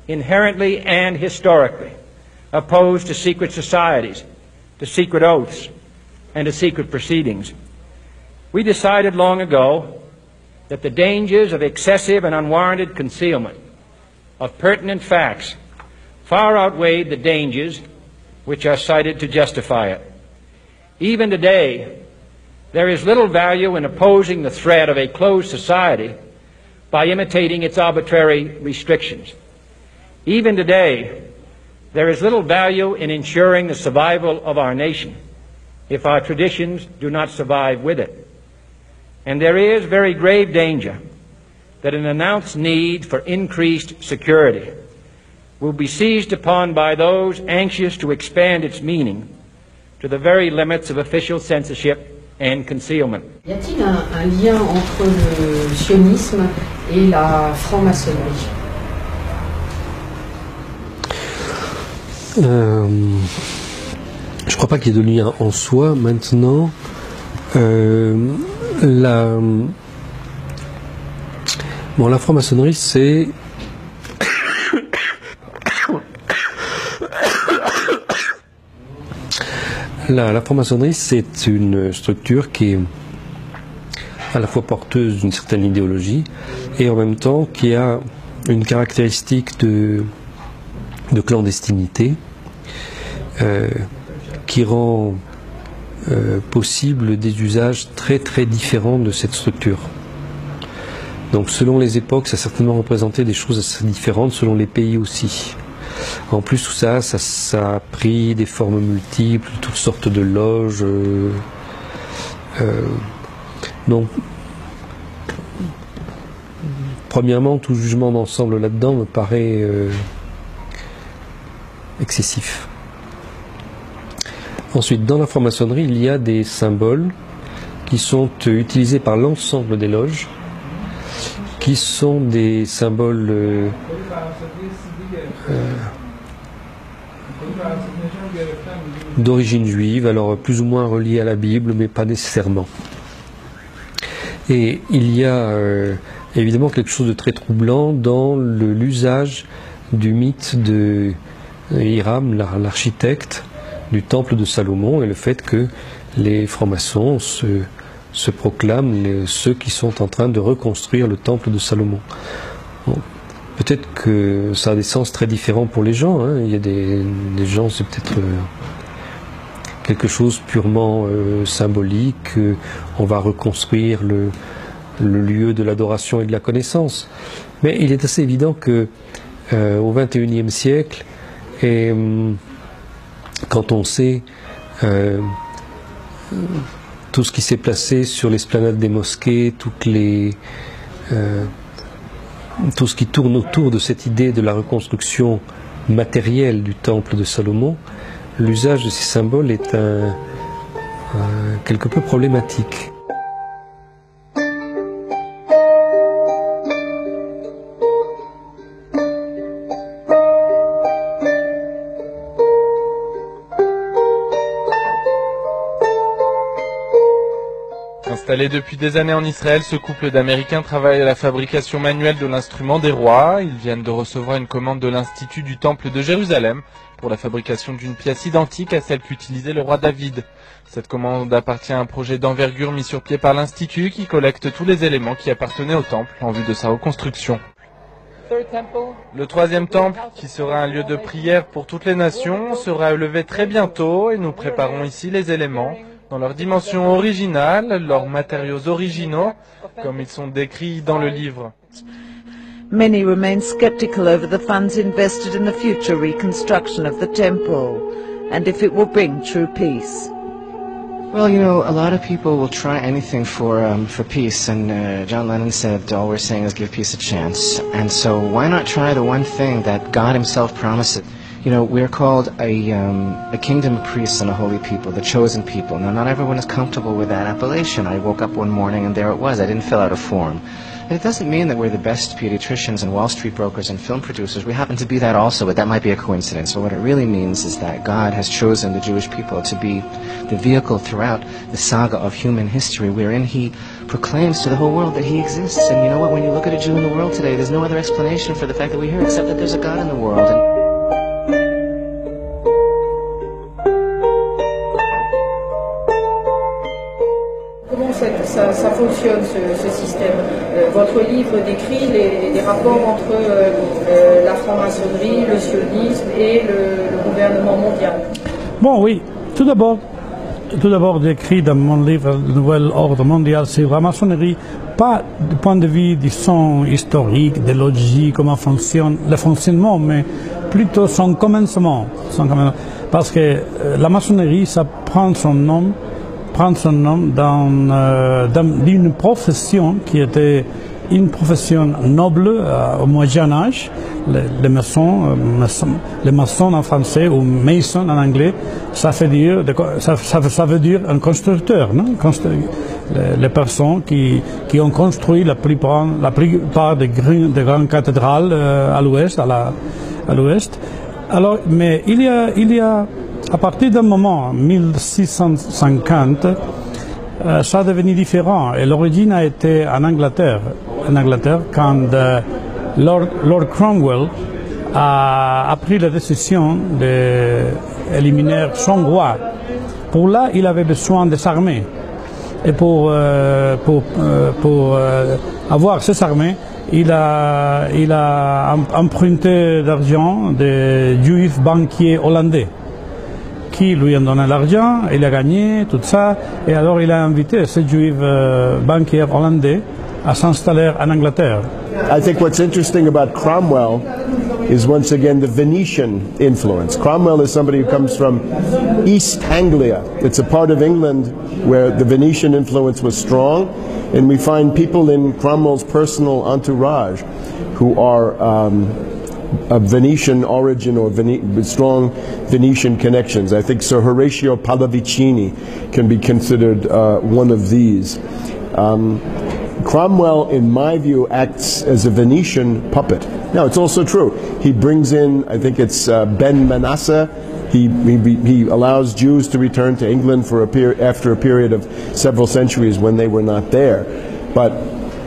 inherently and historically opposed to secret societies, to secret oaths, and to secret proceedings. We decided long ago that the dangers of excessive and unwarranted concealment of pertinent facts far outweighed the dangers which are cited to justify it. Even today, there is little value in opposing the threat of a closed society by imitating its arbitrary restrictions. Even today, there is little value in ensuring the survival of our nation if our traditions do not survive with it. And there is very grave danger that an announced need for increased security will be seized upon by those anxious to expand its meaning to the very limits of official censorship and concealment. Y a-t-il un lien entre le sionisme et la franc-maçonnerie? Je ne crois pas qu'il y ait de lien en soi. Maintenant, la franc-maçonnerie, c'est la franc-maçonnerie, c'est une structure qui est à la fois porteuse d'une certaine idéologie et en même temps qui a une caractéristique de clandestinité qui rend possible des usages très très différents de cette structure. Donc selon les époques, ça a certainement représenté des choses assez différentes, selon les pays aussi. En plus, tout ça a pris des formes multiples, toutes sortes de loges. Donc, premièrement, tout jugement d'ensemble là-dedans me paraît excessif. Ensuite, dans la franc-maçonnerie, il y a des symboles qui sont utilisés par l'ensemble des loges, qui sont des symboles d'origine juive, alors plus ou moins reliés à la Bible, mais pas nécessairement. Et il y a évidemment quelque chose de très troublant dans l'usage du mythe de Hiram, l'architecte du temple de Salomon, et le fait que les francs-maçons se proclament ceux qui sont en train de reconstruire le temple de Salomon. Bon, peut-être que ça a des sens très différents pour les gens, hein. Il y a des gens, c'est peut-être quelque chose purement symbolique, on va reconstruire le lieu de l'adoration et de la connaissance. Mais il est assez évident que au XXIe siècle, et quand on sait tout ce qui s'est placé sur l'esplanade des mosquées, tout ce qui tourne autour de cette idée de la reconstruction matérielle du temple de Salomon, l'usage de ces symboles est quelque peu problématique. Installé depuis des années en Israël, ce couple d'Américains travaille à la fabrication manuelle de l'instrument des rois. Ils viennent de recevoir une commande de l'Institut du Temple de Jérusalem pour la fabrication d'une pièce identique à celle qu'utilisait le roi David. Cette commande appartient à un projet d'envergure mis sur pied par l'Institut qui collecte tous les éléments qui appartenaient au temple en vue de sa reconstruction. Le troisième temple, qui sera un lieu de prière pour toutes les nations, sera élevé très bientôt et nous préparons ici les éléments dans leur dimension originale, leurs matériaux originaux, comme ils sont décrits dans le livre. Many remain skeptical over the funds invested in the future reconstruction of the temple and if it will bring true peace. Well, you know, a lot of people will try anything for peace, and John Lennon said, all we're saying is give peace a chance. And so why not try the one thing that God himself promises? You know, we're called a kingdom of priests and a holy people, the chosen people. Now, not everyone is comfortable with that appellation. I woke up one morning and there it was. I didn't fill out a form. And it doesn't mean that we're the best pediatricians and Wall Street brokers and film producers. We happen to be that also, but that might be a coincidence. But what it really means is that God has chosen the Jewish people to be the vehicle throughout the saga of human history wherein he proclaims to the whole world that he exists. And you know what? When you look at a Jew in the world today, there's no other explanation for the fact that we're here except that there's a God in the world. And ça fonctionne ce système. Votre livre décrit les rapports entre la franc-maçonnerie, le sionisme et le gouvernement mondial. Bon, oui. Tout d'abord décrit dans mon livre Le Nouvel Ordre Mondial, c'est la maçonnerie, pas du point de vue du son historique, de logique, comment fonctionne le fonctionnement, mais plutôt son commencement. Parce que la maçonnerie, ça prend son nom d'une profession qui était une profession noble au Moyen Âge, les maçons en français ou mason en anglais, ça veut dire un constructeur, non? Les personnes qui ont construit la plupart des grandes cathédrales à l'ouest, Alors, mais il y a à partir d'un moment, 1650, ça a devenu différent. Et l'origine a été en Angleterre quand Lord Cromwell a pris la décision d'éliminer son roi. Pour là, il avait besoin des armées. Et pour avoir ces armées, il a emprunté l'argent des juifs banquiers hollandais qui lui ont donné l'argent, il a gagné tout ça, et alors il a invité ces juifs banquiers hollandais à s'installer en Angleterre. I think what's interesting about Cromwell is once again the Venetian influence. Cromwell is somebody who comes from East Anglia. It's a part of England where the Venetian influence was strong, and we find people in Cromwell's personal entourage who are Venetian origin or strong Venetian connections. I think Sir Horatio Pallavicini can be considered one of these. Cromwell, in my view, acts as a Venetian puppet. Now, it's also true. He brings in, I think it's Ben Manasseh. He allows Jews to return to England for after a period of several centuries when they were not there. But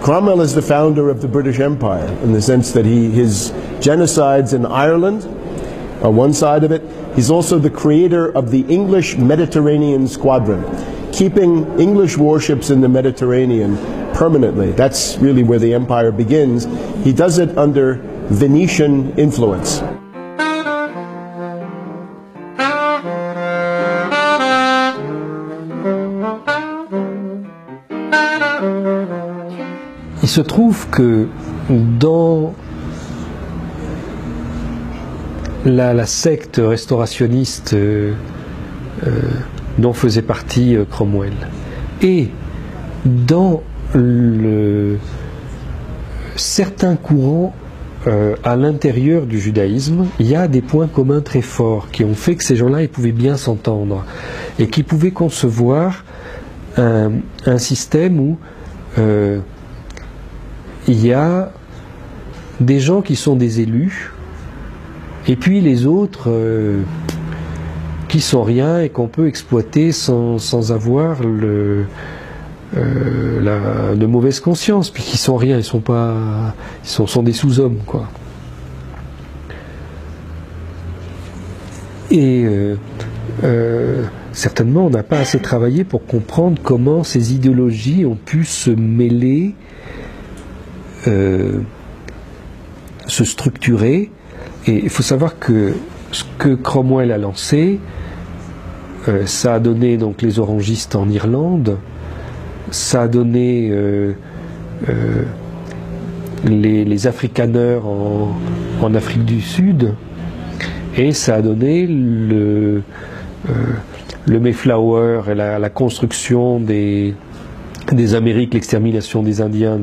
Cromwell is the founder of the British Empire in the sense that his genocides in Ireland are one side of it. He's also the creator of the English Mediterranean Squadron, keeping English warships in the Mediterranean permanently. That's really where the empire begins. He does it under Venetian influence. Il se trouve que dans la secte restaurationniste dont faisait partie Cromwell et dans certains courants à l'intérieur du judaïsme, il y a des points communs très forts qui ont fait que ces gens-là ils pouvaient bien s'entendre et qui pouvaient concevoir un système où il y a des gens qui sont des élus et puis les autres qui sont rien et qu'on peut exploiter sans avoir de mauvaise conscience, puis qui sont rien, ils sont des sous-hommes, quoi. Et certainement on n'a pas assez travaillé pour comprendre comment ces idéologies ont pu se mêler, se structurer. Et il faut savoir que ce que Cromwell a lancé, ça a donné donc les orangistes en Irlande, ça a donné les afrikaners en Afrique du Sud, et ça a donné le Mayflower et la construction des Amériques, l'extermination des Indiens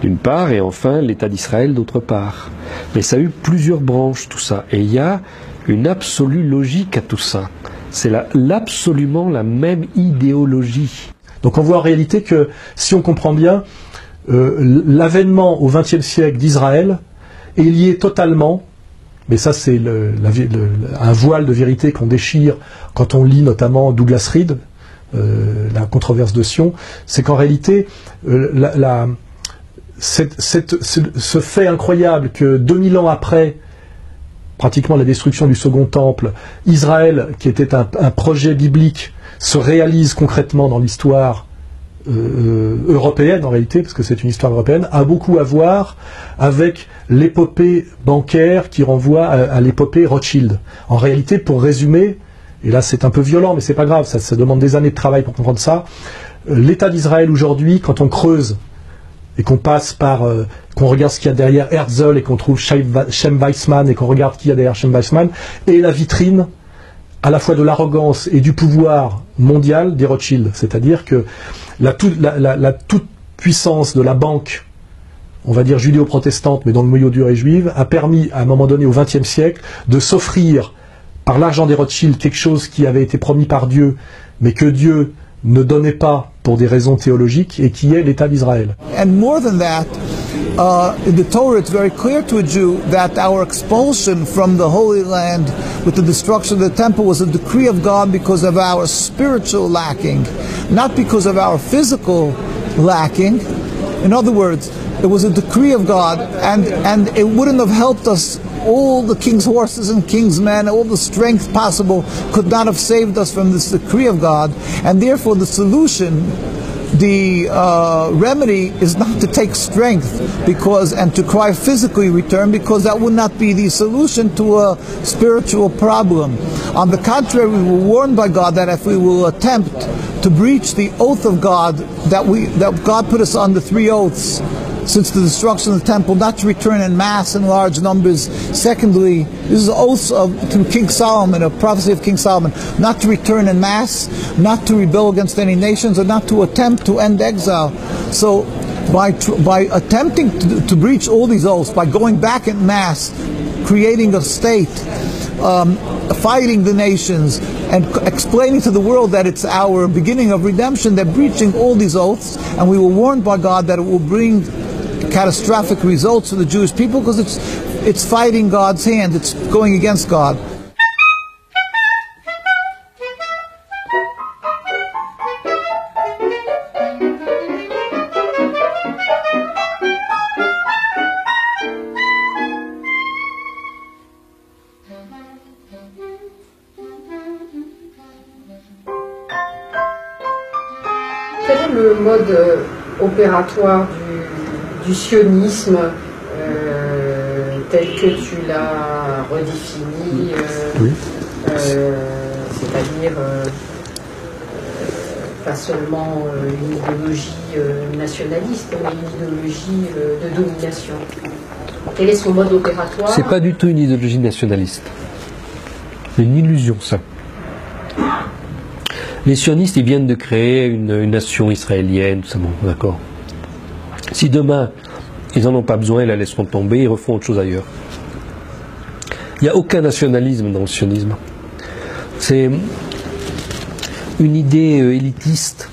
d'une part, et enfin l'État d'Israël d'autre part. Mais ça a eu plusieurs branches, tout ça. Et il y a une absolue logique à tout ça. C'est absolument la même idéologie. Donc on voit en réalité que, si on comprend bien, l'avènement au XXe siècle d'Israël est lié totalement, mais ça c'est un voile de vérité qu'on déchire quand on lit notamment Douglas Reed, la controverse de Sion, c'est qu'en réalité, ce fait incroyable que 2000 ans après pratiquement la destruction du Second Temple, Israël, qui était un projet biblique, se réalise concrètement dans l'histoire européenne en réalité, parce que c'est une histoire européenne, a beaucoup à voir avec l'épopée bancaire qui renvoie à l'épopée Rothschild. En réalité, pour résumer, et là c'est un peu violent mais c'est pas grave, ça demande des années de travail pour comprendre ça, l'État d'Israël aujourd'hui, quand on creuse et qu'on passe par, qu'on regarde ce qu'il y a derrière Herzl et qu'on trouve Shem Weizmann et qu'on regarde qui y a derrière Shem Weizmann, et la vitrine à la fois de l'arrogance et du pouvoir mondial des Rothschild. C'est-à-dire que la toute puissance de la banque, on va dire judéo-protestante, mais dont le noyau dur est juive, a permis à un moment donné au XXe siècle de s'offrir par l'argent des Rothschild quelque chose qui avait été promis par Dieu, mais que Dieu ne donnait pas pour des raisons théologiques, et qui est l'État d'Israël. And more than that, in the Torah it's very clear to a Jew that our expulsion from the Holy Land with the destruction of the temple was a decree of God because of our spiritual lacking, not because of our physical lacking. In other words, it was a decree of God, and it wouldn't have helped us. All the king's horses and king's men, all the strength possible could not have saved us from this decree of God. And therefore the solution, the remedy is not to take strength and to cry physically return, because that would not be the solution to a spiritual problem. On the contrary, we were warned by God that if we will attempt to breach the oath of God, that God put us on the 3 oaths, since the destruction of the temple, not to return in mass in large numbers. Secondly, this is oaths to King Solomon, a prophecy of King Solomon, not to return in mass, not to rebel against any nations, or not to attempt to end exile. So by attempting to breach all these oaths, by going back en masse, creating a state, fighting the nations, and explaining to the world that it's our beginning of redemption, they're breaching all these oaths, and we were warned by God that it will bring catastrophic results for the Jewish people because it's fighting God's hand, it's going against God. Quel est le mode opératoire du sionisme tel que tu l'as redéfini, c'est-à-dire pas seulement une idéologie nationaliste, mais une idéologie de domination? Quel est son mode opératoire? C'est pas du tout une idéologie nationaliste. C'est une illusion, ça. Les sionistes, ils viennent de créer une nation israélienne, tout ça, bon, d'accord. Si demain, ils n'en ont pas besoin, ils la laisseront tomber, ils refont autre chose ailleurs. Il n'y a aucun nationalisme dans le sionisme. C'est une idée élitiste,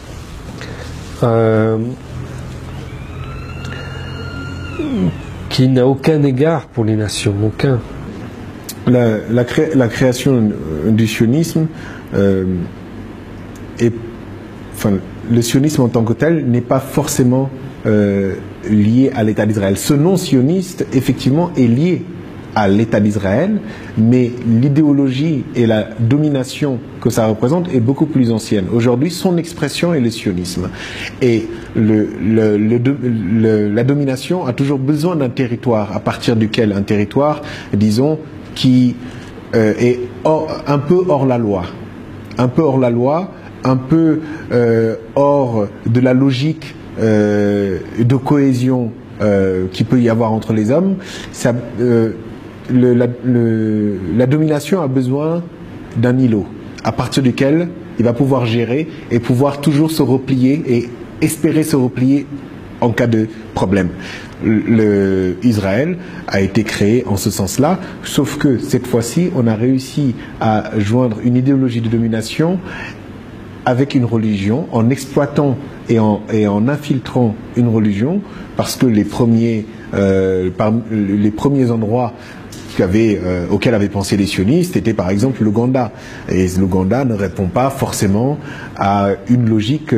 qui n'a aucun égard pour les nations, aucun. La création du sionisme le sionisme en tant que tel n'est pas forcément lié à l'État d'Israël. Ce nom sioniste, effectivement, est lié à l'État d'Israël, mais l'idéologie et la domination que ça représente est beaucoup plus ancienne. Aujourd'hui, son expression est le sionisme. Et la domination a toujours besoin d'un territoire, à partir duquel un territoire, disons, qui est un peu hors la loi. Un peu hors la loi, un peu hors de la logique de cohésion qu'il peut y avoir entre les hommes. La domination a besoin d'un îlot à partir duquel il va pouvoir gérer et pouvoir toujours se replier et espérer se replier en cas de problème. Israël a été créé en ce sens-là, sauf que cette fois-ci, on a réussi à joindre une idéologie de domination avec une religion, en exploitant et en infiltrant une religion, parce que les premiers endroits auxquels avaient pensé les sionistes étaient par exemple l'Ouganda. Et l'Ouganda ne répond pas forcément à une logique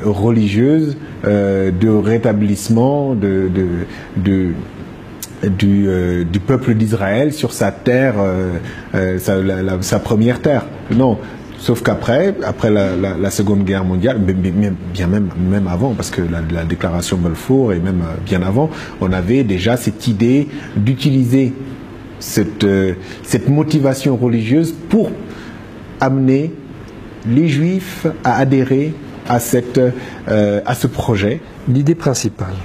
religieuse de rétablissement du peuple d'Israël sur sa terre, sa première terre. Non. Sauf qu'après la Seconde Guerre mondiale, même avant, parce que la déclaration Balfour et même bien avant, on avait déjà cette idée d'utiliser cette motivation religieuse pour amener les Juifs à adhérer à ce projet. L'idée principale,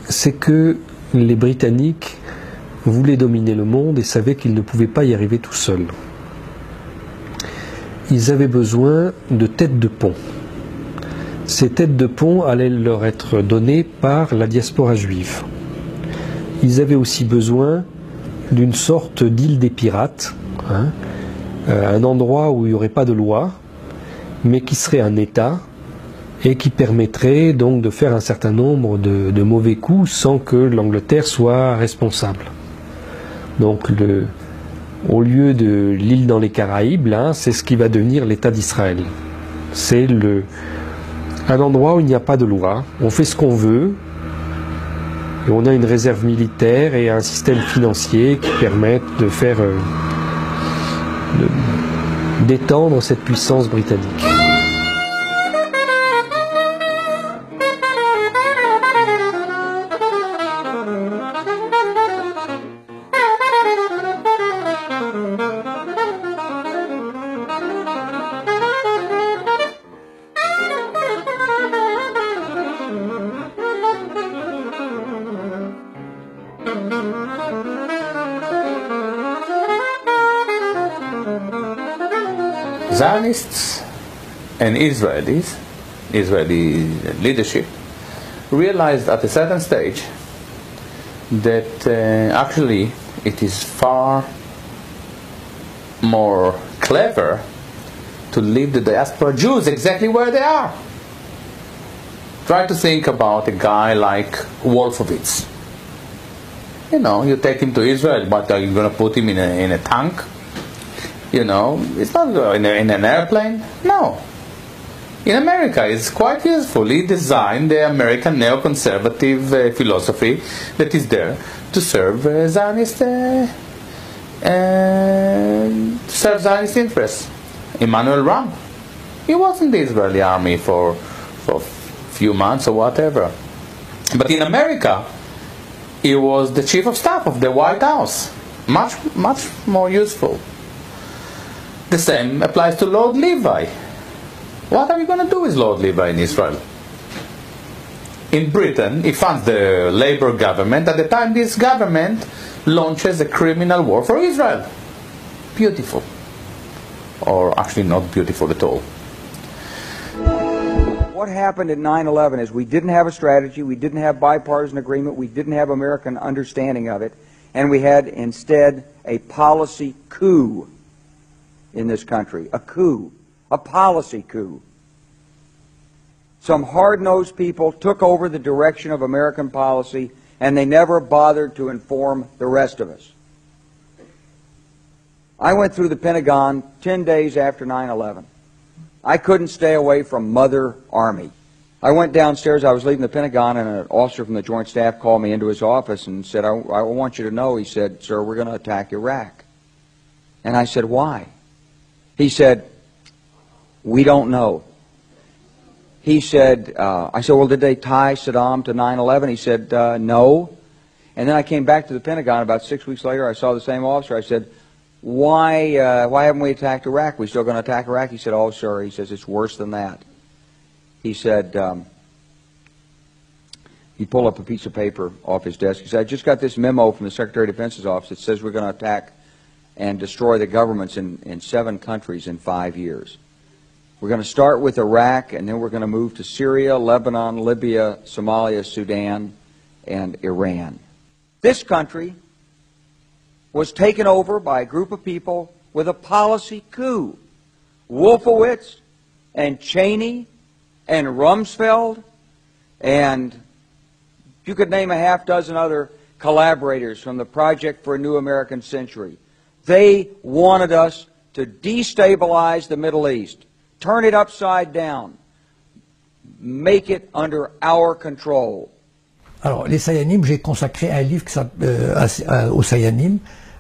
c'est que les Britanniques voulaient dominer le monde et savaient qu'ils ne pouvaient pas y arriver tout seuls. Ils avaient besoin de têtes de pont. Ces têtes de pont allaient leur être données par la diaspora juive. Ils avaient aussi besoin d'une sorte d'île des pirates, un endroit où il n'y aurait pas de loi, mais qui serait un État et qui permettrait donc de faire un certain nombre de mauvais coups sans que l'Angleterre soit responsable. Donc au lieu de l'île dans les Caraïbes, là, c'est ce qui va devenir l'État d'Israël. C'est un endroit où il n'y a pas de loi, on fait ce qu'on veut, et on a une réserve militaire et un système financier qui permettent de faire d'étendre cette puissance britannique. Zionists and Israelis Israeli leadership, realized at a certain stage that actually it is far more clever to leave the diaspora Jews exactly where they are. Try to think about a guy like Wolfowitz. You know, you take him to Israel, but are you going to put him in a tank? You know, it's not in an airplane. No. In America, it's quite useful. He designed the American neoconservative philosophy that is there to serve Zionist interests. Emmanuel Ram, he was in the Israeli army for a few months or whatever. But in America, he was the chief of staff of the White House. Much more useful. The same applies to Lord Levi. What are you going to do with Lord Levi in Israel? In Britain, he funds the Labour government. At the time, this government launches a criminal war for Israel. Beautiful. Or actually not beautiful at all. What happened in 9/11 is we didn't have a strategy, we didn't have bipartisan agreement, we didn't have American understanding of it, and we had instead a policy coup in this country. A coup. A policy coup. Some hard-nosed people took over the direction of American policy, and they never bothered to inform the rest of us. I went through the Pentagon 10 days after 9/11. I couldn't stay away from Mother Army. I went downstairs, I was leaving the Pentagon, and an officer from the Joint Staff called me into his office and said, I want you to know, he said, sir, we're going to attack Iraq. And I said, why? He said, we don't know. He said, I said, well, did they tie Saddam to 9/11? He said, no. And then I came back to the Pentagon about 6 weeks later. I saw the same officer. I said, why haven't we attacked Iraq? We still going to attack Iraq? He said, oh, sir. He says, it's worse than that. He said, he pulled up a piece of paper off his desk. He said, I just got this memo from the Secretary of Defense's office that says we're going to attack and destroy the governments in 7 countries in 5 years. We're going to start with Iraq, and then we're going to move to Syria, Lebanon, Libya, Somalia, Sudan, and Iran. This country was taken over by a group of people with a policy coup. Wolfowitz and Cheney and Rumsfeld, and you could name a half dozen other collaborators from the Project for a New American Century. They wanted us to destabilize the Middle East, turn it upside down, make it under our control. Alors, les Sayanim, j'ai consacré un livre aux Sayanim,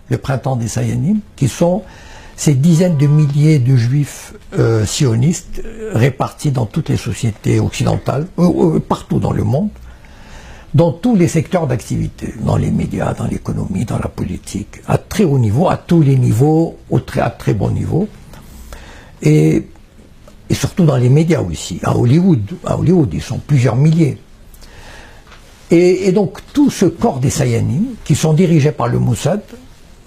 le printemps des Sayanim, qui sont ces dizaines de milliers de juifs sionistes répartis dans toutes les sociétés occidentales, partout dans le monde, dans tous les secteurs d'activité, dans les médias, dans l'économie, dans la politique, à très haut niveau, à tous les niveaux, à très bon niveau, et surtout dans les médias aussi, à Hollywood, ils sont plusieurs milliers. Et donc tout ce corps des Sayanim, qui sont dirigés par le Mossad,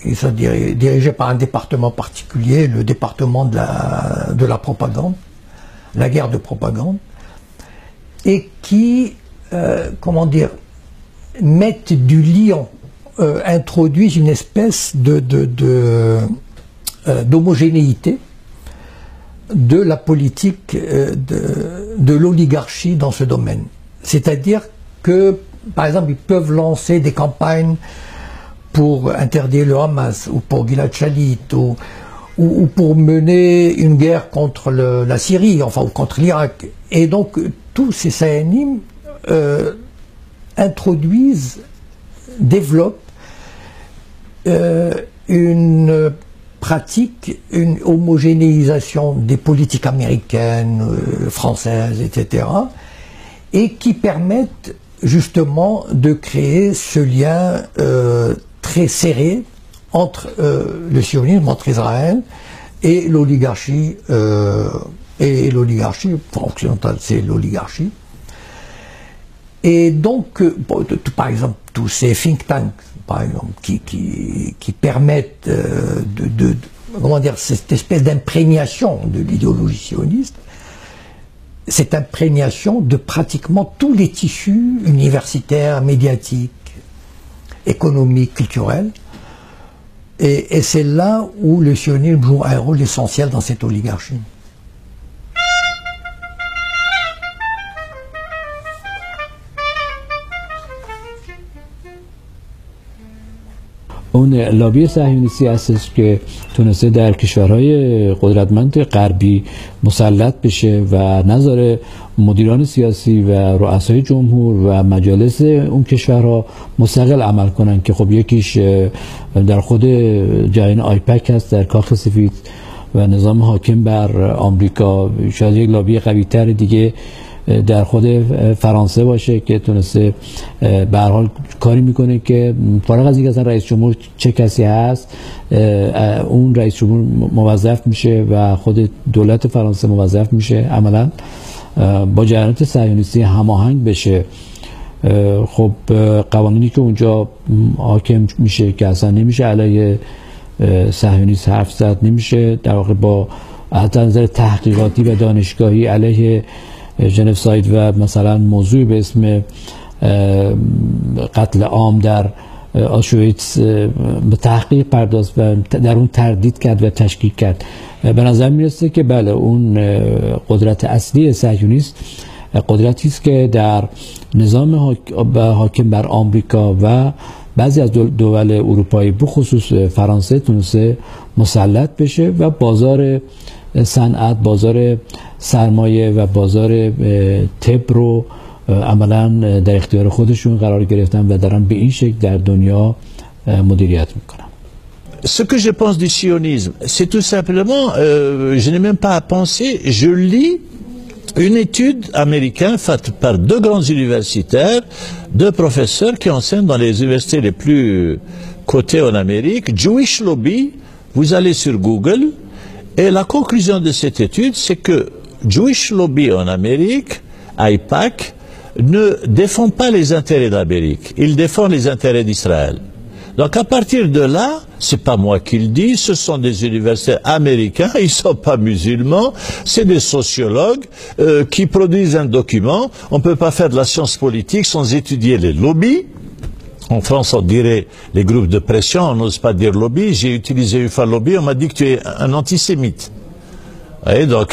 ils sont dirigés par un département particulier, le département de la propagande, la guerre de propagande, et qui, mettent du lion, introduisent une espèce d'homogénéité de la politique de l'oligarchie dans ce domaine. C'est-à-dire que, par exemple, ils peuvent lancer des campagnes pour interdire le Hamas, ou pour Gilad Shalit, ou pour mener une guerre contre la Syrie, enfin, ou contre l'Irak. Et donc, tous ces Sayanim introduisent, développent une pratique, une homogénéisation des politiques américaines, françaises, etc., et qui permettent justement de créer ce lien très serré entre le sionisme, entre Israël et l'oligarchie, occidentale, c'est l'oligarchie. Et donc, par exemple, tous ces think tanks, par exemple, qui permettent comment dire, cette espèce d'imprégnation de l'idéologie sioniste, cette imprégnation de pratiquement tous les tissus universitaires, médiatiques, économiques, culturels. Et c'est là où le sionisme joue un rôle essentiel dans cette oligarchie. اون لابی صهیونیستی هستش که تونسته در کشورهای قدرتمند غربی مسلط بشه و نذاره مدیران سیاسی و رؤسای جمهور و مجالس اون کشورها مستقل عمل کنن که خب یکیش در خود جریان آیپک هست در کاخ سفید و نظام حاکم بر آمریکا. شاید یک لابی قوی‌تر دیگه در خود فرانسه باشه که تونسته به هر حال کاری میکنه که فارغ از اینکه اصلا رئیس جمهور چه کسی هست اون رئیس جمهور موظف میشه و خود دولت فرانسه موظف میشه عملا با جریانات صهیونیستی هماهنگ بشه. خب قوانینی که اونجا حاکم میشه که اصلا نمیشه علیه صهیونیست حرف زد، نمیشه در واقع با حتی نظر تحقیقاتی و دانشگاهی علیه ژنوساید و مثلا موضوع به اسم قتل عام در آشویتس به تحقیق پرداخت و در اون تردید کرد و تشکیک کرد. به نظر میرسه که بله اون قدرت اصلی صهیونیست قدرتی است که در نظام حاکم بر آمریکا و بعضی از دول اروپایی بخصوص فرانسه تونسته مسلط بشه و بازار صنعت، بازار سرمایه و بازار طب رو عملا در اختیار خودشون قرار گرفتن و دارن به این شکل در دنیا مدیریت میکنن. Ce que je pense du sionisme, c'est tout simplement, je n'ai même pas à penser, je lis une étude américaine faite par deux grands universitaires, deux professeurs qui enseignent dans les universités les plus cotées en Amérique, Jewish Lobby, vous allez sur Google, et la conclusion de cette étude, c'est que Jewish Lobby en Amérique, AIPAC, ne défend pas les intérêts d'Amérique, il défend les intérêts d'Israël. Donc à partir de là, c'est pas moi qui le dis, ce sont des universitaires américains, ils sont pas musulmans, c'est des sociologues qui produisent un document. On peut pas faire de la science politique sans étudier les lobbies. En France, on dirait les groupes de pression, on n'ose pas dire lobby. J'ai utilisé une fois lobby, on m'a dit que tu es un antisémite. Et donc,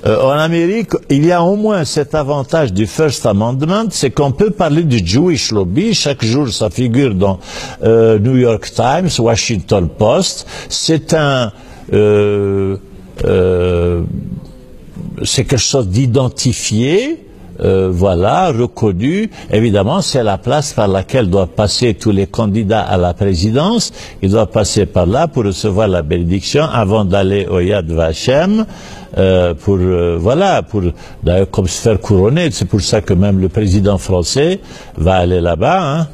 en Amérique, il y a au moins cet avantage du First Amendment, c'est qu'on peut parler du Jewish Lobby. Chaque jour, ça figure dans New York Times, Washington Post. C'est c'est quelque chose d'identifié. Voilà, reconnu. Évidemment, c'est la place par laquelle doivent passer tous les candidats à la présidence. Ils doivent passer par là pour recevoir la bénédiction avant d'aller au Yad Vashem, voilà, pour d'ailleurs comme se faire couronner. C'est pour ça que même le président français va aller là-bas. Hein.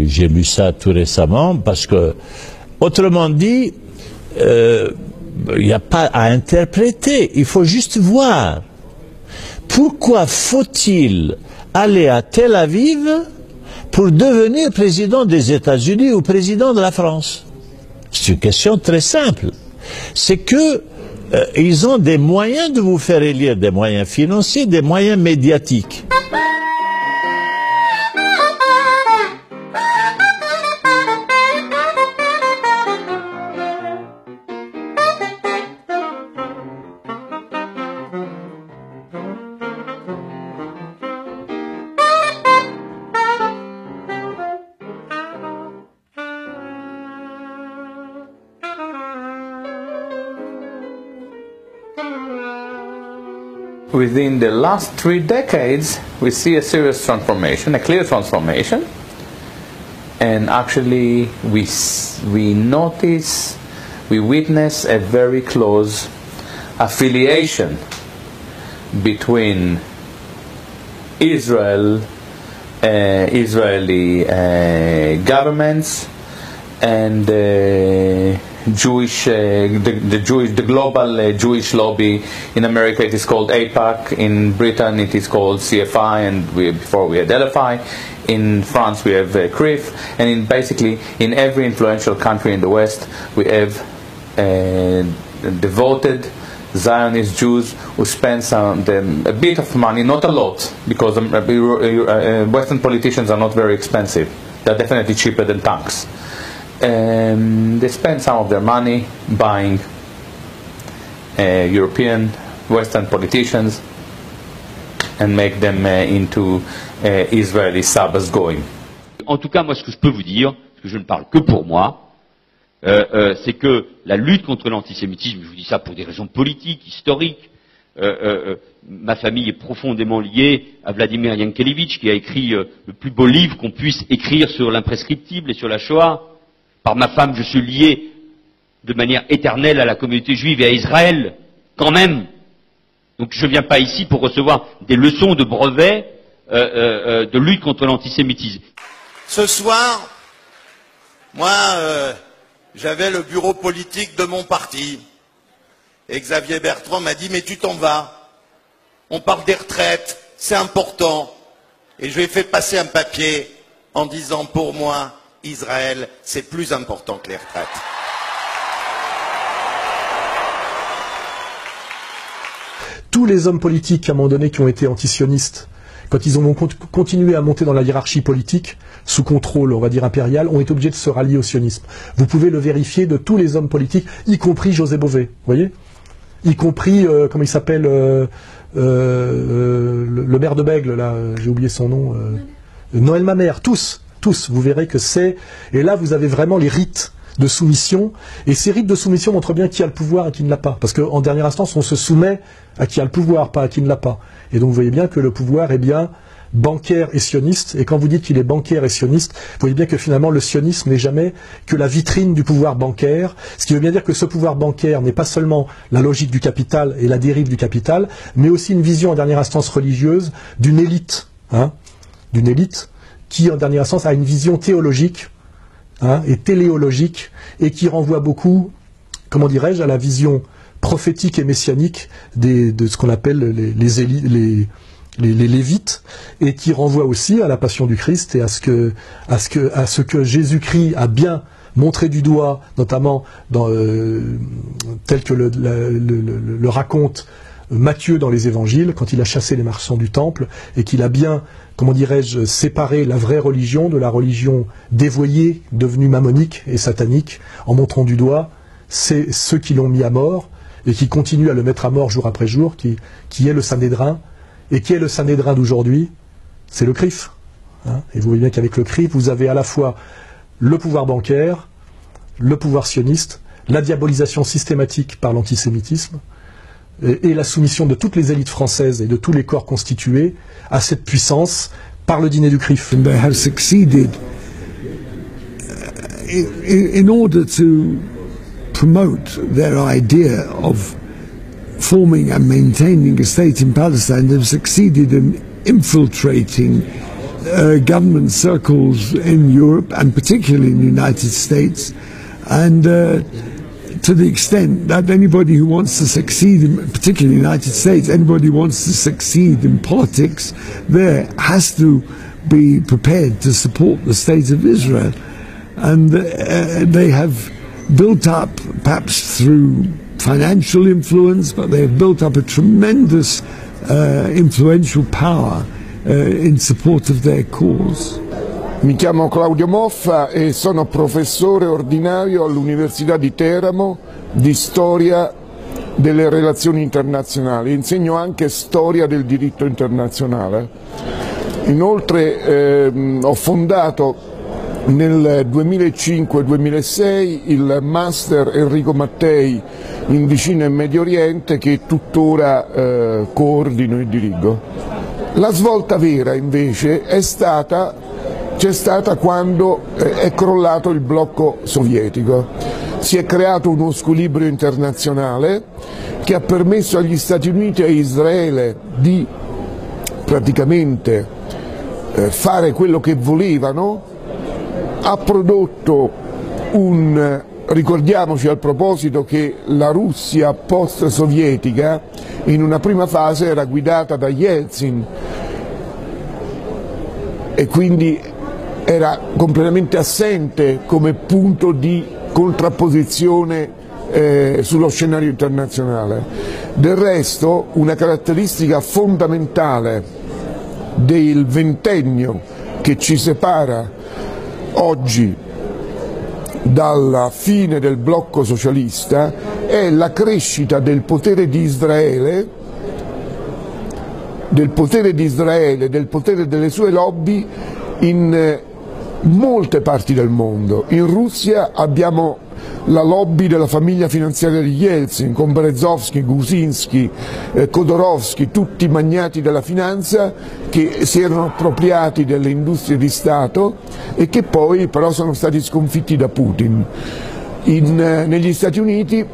J'ai lu ça tout récemment parce que, autrement dit, il n'y a pas à interpréter. Il faut juste voir. Pourquoi faut-il aller à Tel Aviv pour devenir président des États-Unis ou président de la France? C'est une question très simple. C'est que ils ont des moyens de vous faire élire, des moyens financiers, des moyens médiatiques. Within the last 3 decades, we see a serious transformation, a clear transformation, and actually we notice, we witness a very close affiliation between Israeli governments and the global Jewish lobby. In America it is called AIPAC, in Britain it is called CFI, and before we had LFI. In France we have CRIF, and basically in every influential country in the West we have devoted Zionist Jews who spend a bit of money, not a lot, because Western politicians are not very expensive. They're definitely cheaper than tanks. They spend some of their money buying European, Western politicians and make them into Israeli Sabbath going. En tout cas, moi, ce que je peux vous dire, parce que je ne parle que pour moi, c'est que la lutte contre l'antisémitisme, je vous dis ça pour des raisons politiques, historiques, ma famille est profondément liée à Vladimir Yankelevitch, qui a écrit le plus beau livre qu'on puisse écrire sur l'imprescriptible et sur la Shoah. Par ma femme, je suis lié de manière éternelle à la communauté juive et à Israël, quand même. Donc je ne viens pas ici pour recevoir des leçons de brevet de lutte contre l'antisémitisme. Ce soir, moi, j'avais le bureau politique de mon parti. Et Xavier Bertrand m'a dit, mais tu t'en vas. On parle des retraites, c'est important. Et je lui ai fait passer un papier en disant, pour moi, Israël, c'est plus important que les retraites. Tous les hommes politiques, à un moment donné, qui ont été antisionistes, quand ils ont continué à monter dans la hiérarchie politique, sous contrôle, on va dire, impérial, ont été obligés de se rallier au sionisme. Vous pouvez le vérifier de tous les hommes politiques, y compris José Bové, vous voyez, y compris, comment il s'appelle, le maire de Bègle, là, j'ai oublié son nom, Noël Mamère, tous, vous verrez que c'est... Et là, vous avez vraiment les rites de soumission, et ces rites de soumission montrent bien qui a le pouvoir et qui ne l'a pas. Parce qu'en dernière instance, on se soumet à qui a le pouvoir, pas à qui ne l'a pas. Et donc vous voyez bien que le pouvoir est bien bancaire et sioniste, et quand vous dites qu'il est bancaire et sioniste, vous voyez bien que finalement le sionisme n'est jamais que la vitrine du pouvoir bancaire, ce qui veut bien dire que ce pouvoir bancaire n'est pas seulement la logique du capital et la dérive du capital, mais aussi une vision en dernière instance religieuse d'une élite, d'une élite qui en dernière instance a une vision théologique et téléologique, et qui renvoie beaucoup, comment dirais-je, à la vision prophétique et messianique de ce qu'on appelle les Lévites, et qui renvoie aussi à la passion du Christ et à ce que Jésus-Christ a bien montré du doigt, notamment tel que le raconte Matthieu dans les évangiles, quand il a chassé les marchands du temple, et qu'il a bien, comment dirais-je, séparé la vraie religion de la religion dévoyée, devenue mammonique et satanique, en montrant du doigt ceux qui l'ont mis à mort, et qui continuent à le mettre à mort jour après jour, qui est le Sanhédrin. Et qui est le Sanhédrin d'aujourd'hui? C'est le CRIF. Et vous voyez bien qu'avec le CRIF, vous avez à la fois le pouvoir bancaire, le pouvoir sioniste, la diabolisation systématique par l'antisémitisme, et la soumission de toutes les élites françaises et de tous les corps constitués à cette puissance par le dîner du CRIF. And they have succeeded in order to promote their idea of forming and maintaining a state in Palestine. They've succeeded in infiltrating government circles in Europe and particularly in the United States, and to the extent that anybody who wants to succeed, particularly in the United States, anybody who wants to succeed in politics there has to be prepared to support the state of Israel. And they have built up, perhaps through financial influence, but they have built up a tremendous influential power in support of their cause. Mi chiamo Claudio Moffa e sono professore ordinario all'Università di Teramo di storia delle relazioni internazionali. Insegno anche storia del diritto internazionale. Inoltre ho fondato nel 2005-2006 il Master Enrico Mattei in Vicino e Medio Oriente, che tuttora coordino e dirigo. La svolta vera invece c'è stata quando è crollato il blocco sovietico. Si è creato uno squilibrio internazionale che ha permesso agli Stati Uniti e a Israele di praticamente fare quello che volevano. Ha prodotto ricordiamoci al proposito che la Russia post-sovietica in una prima fase era guidata da Yeltsin e quindi era completamente assente come punto di contrapposizione sullo scenario internazionale. Del resto, una caratteristica fondamentale del ventennio che ci separa oggi dalla fine del blocco socialista è la crescita del potere di Israele, del potere delle sue lobby in molte parti del mondo. In Russia abbiamo la lobby della famiglia finanziaria di Yeltsin, con Berezovsky, Guzinsky, Khodorovsky, tutti magnati della finanza che si erano appropriati delle industrie di Stato e che poi però sono stati sconfitti da Putin. Negli Stati Uniti,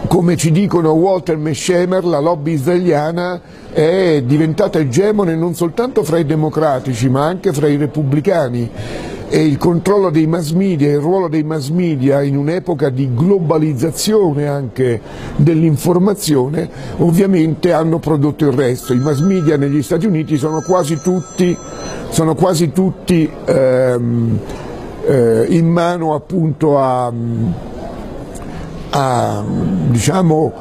come ci dicono Walter Meschemer, la lobby israeliana è diventata egemone non soltanto fra i democratici ma anche fra i repubblicani, e il controllo dei mass media e il ruolo dei mass media in un'epoca di globalizzazione anche dell'informazione ovviamente hanno prodotto il resto. I mass media negli Stati Uniti sono quasi tutti in mano appunto a diciamo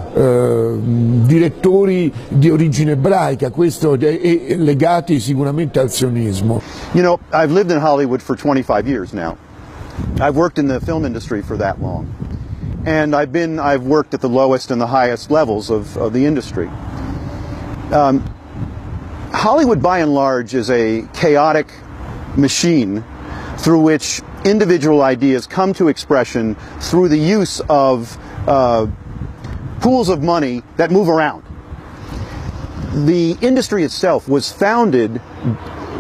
direttori di origine ebraica, questo e legati sicuramente al sionismo. You know, I've lived in Hollywood for 25 years now. I've worked in the film industry for that long. And I've worked at the lowest and the highest levels of the industry. Hollywood by and large is a chaotic machine through which individual ideas come to expression through the use of pools of money that move around. The industry itself was founded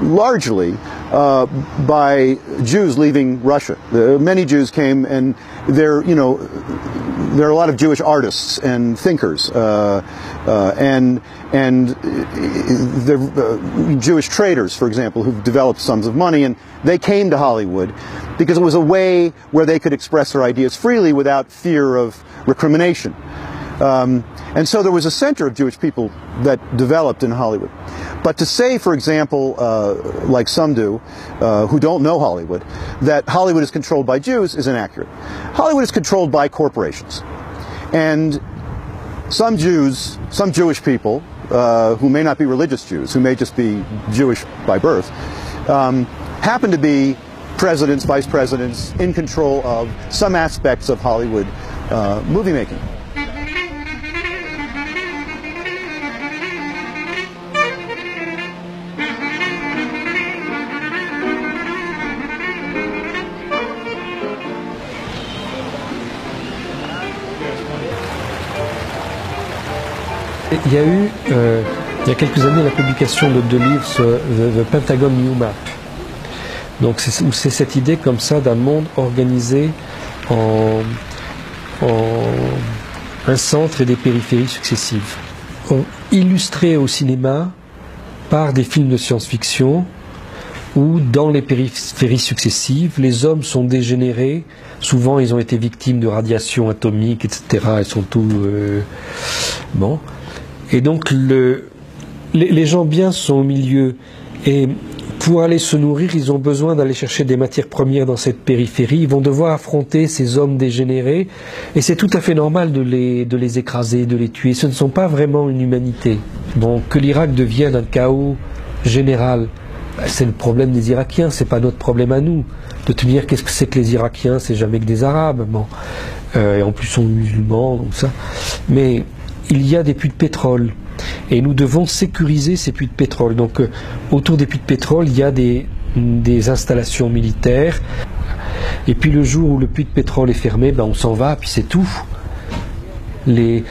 largely by Jews leaving Russia. Many Jews came, and there are a lot of Jewish artists and thinkers, and Jewish traders, for example, who've developed sums of money, and they came to Hollywood because it was a way where they could express their ideas freely without fear of recrimination. And so there was a center of Jewish people that developed in Hollywood. But to say, for example, like some do, who don't know Hollywood, that Hollywood is controlled by Jews is inaccurate. Hollywood is controlled by corporations. And some Jews, some Jewish people, who may not be religious Jews, who may just be Jewish by birth, happen to be presidents, vice presidents, in control of some aspects of Hollywood movie making. Il y a eu, il y a quelques années, la publication de deux livres sur The Pentagon New Map. Donc c'est cette idée comme ça d'un monde organisé en un centre et des périphéries successives. Illustré au cinéma par des films de science-fiction où dans les périphéries successives, les hommes sont dégénérés. Souvent, ils ont été victimes de radiations atomiques, etc. Ils sont tous... bon. Et donc, les gens bien sont au milieu. Et pour aller se nourrir, ils ont besoin d'aller chercher des matières premières dans cette périphérie. Ils vont devoir affronter ces hommes dégénérés. Et c'est tout à fait normal de les écraser, de les tuer. Ce ne sont pas vraiment une humanité. Donc, que l'Irak devienne un chaos général, c'est le problème des Irakiens, c'est pas notre problème à nous. De te dire qu'est-ce que c'est que les Irakiens, c'est jamais que des Arabes. Bon. Et en plus, sont musulmans, donc ça. Mais il y a des puits de pétrole. Et nous devons sécuriser ces puits de pétrole. Donc, autour des puits de pétrole, il y a des installations militaires. Et puis, le jour où le puits de pétrole est fermé, ben, on s'en va, puis c'est tout. Les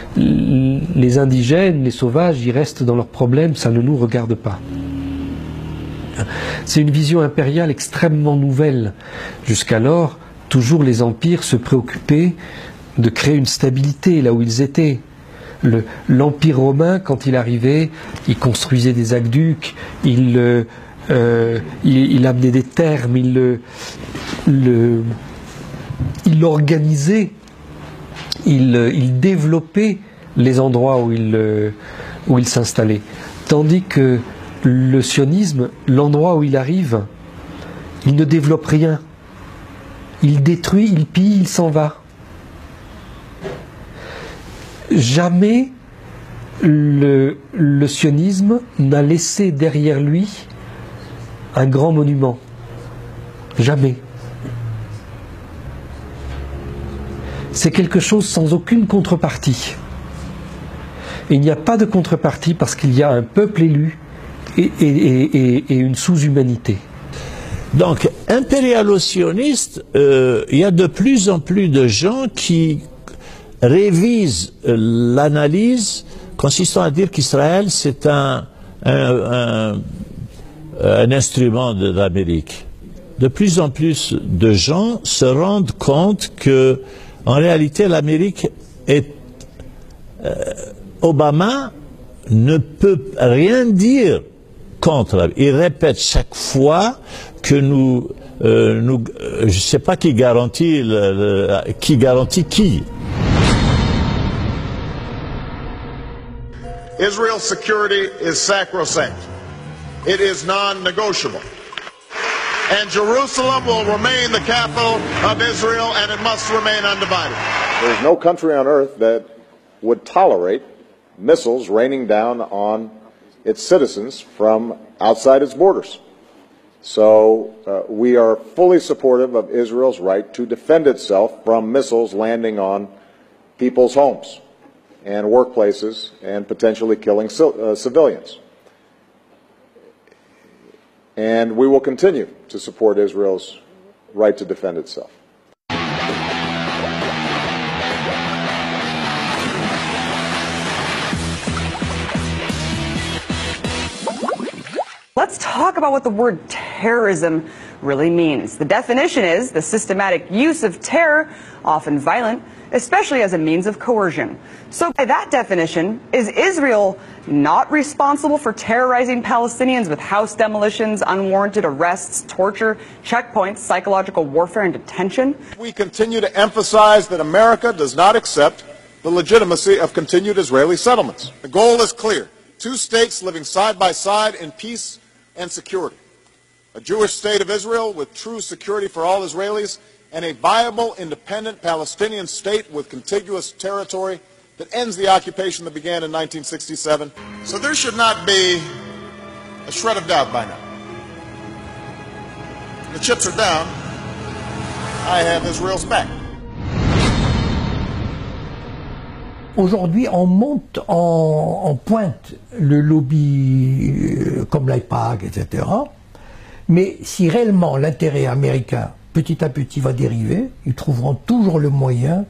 indigènes, les sauvages, ils restent dans leurs problèmes, ça ne nous regarde pas. C'est une vision impériale extrêmement nouvelle. Jusqu'alors, toujours les empires se préoccupaient de créer une stabilité là où ils étaient. L'Empire romain, quand il arrivait, il construisait des aqueducs, il amenait des thermes, il organisait, il développait les endroits où il s'installait. Tandis que le sionisme, l'endroit où il arrive, il ne développe rien. Il détruit, il pille, il s'en va. Jamais le sionisme n'a laissé derrière lui un grand monument. Jamais. C'est quelque chose sans aucune contrepartie. Et il n'y a pas de contrepartie parce qu'il y a un peuple élu et une sous-humanité. Donc, impérialo-sioniste, il y a de plus en plus de gens qui révisent l'analyse consistant à dire qu'Israël c'est un instrument de l'Amérique. De plus en plus de gens se rendent compte que, en réalité, l'Amérique est Obama ne peut rien dire contre. Il répète chaque fois que je ne sais pas qui garantit qui. Israel's security is sacrosanct. It is non-negotiable. And Jerusalem will remain the capital of Israel, and it must remain undivided. There's no country on earth that would tolerate missiles raining down on its citizens from outside its borders. So we are fully supportive of Israel's right to defend itself from missiles landing on people's homes and workplaces and potentially killing civilians. And we will continue to support Israel's right to defend itself. Let's talk about what the word terrorism really means. The definition is the systematic use of terror, often violent, especially as a means of coercion. So by that definition, is Israel not responsible for terrorizing Palestinians with house demolitions, unwarranted arrests, torture, checkpoints, psychological warfare, and detention? We continue to emphasize that America does not accept the legitimacy of continued Israeli settlements. The goal is clear. Two states living side by side in peace and security. A Jewish state of Israel with true security for all Israelis, and a viable, independent Palestinian state with contiguous territory that ends the occupation that began in 1967. So there should not be a shred of doubt by now. The chips are down. I have Israel's back. Aujourd'hui, on monte en pointe le lobby comme l'IPAC, etc. Mais si réellement l'intérêt américain petit à petit va dériver, ils trouveront toujours le moyen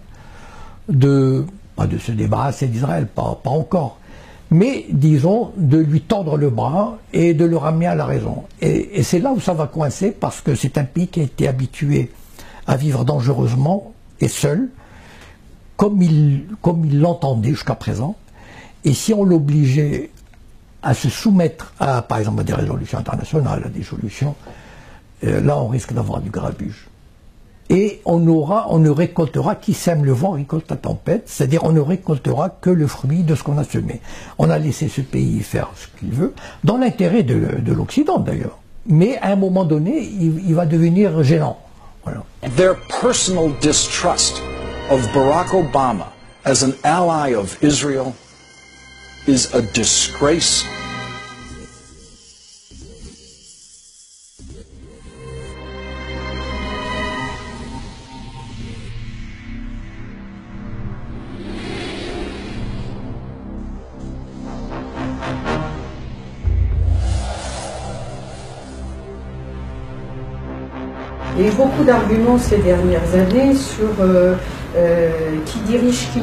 de se débarrasser d'Israël, pas encore, mais disons de lui tordre le bras et de le ramener à la raison. Et c'est là où ça va coincer, parce que c'est un pays qui a été habitué à vivre dangereusement et seul, comme il l'entendait jusqu'à présent. Et si on l'obligeait à se soumettre à, par exemple, à des résolutions internationales, à des solutions, là on risque d'avoir du grabuge. Et on ne récoltera, qui sème le vent récolte la tempête, c'est-à-dire on ne récoltera que le fruit de ce qu'on a semé. On a laissé ce pays faire ce qu'il veut, dans l'intérêt de l'Occident d'ailleurs. Mais à un moment donné, il va devenir gênant. Voilà. Their personal distrust of Barack Obama as an ally of Israel is a disgrace. Il y a eu beaucoup d'arguments ces dernières années sur qui dirige qui,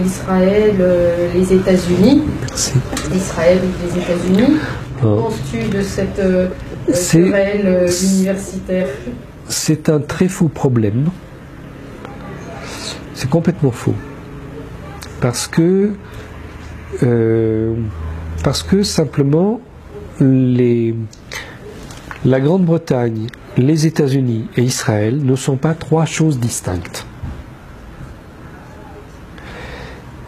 Israël, les États-Unis. Israël ou les États-Unis. Que penses-tu de cette querelle universitaire? C'est un très faux problème. C'est complètement faux. Parce que simplement la Grande-Bretagne, les États-Unis et Israël ne sont pas trois choses distinctes.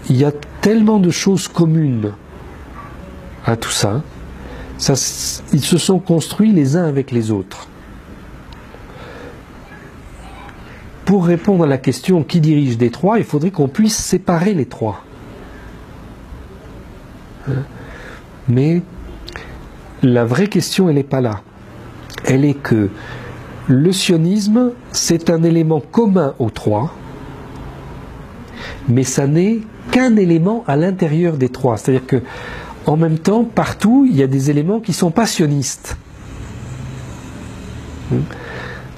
Il y a tellement de choses communes à tout ça, ils se sont construits les uns avec les autres. Pour répondre à la question qui dirige des trois, il faudrait qu'on puisse séparer les trois. Mais la vraie question, elle n'est pas là. Elle est que le sionisme, c'est un élément commun aux trois, mais ça n'est qu'un élément à l'intérieur des trois. C'est-à-dire que, en même temps, partout, il y a des éléments qui ne sont pas sionistes.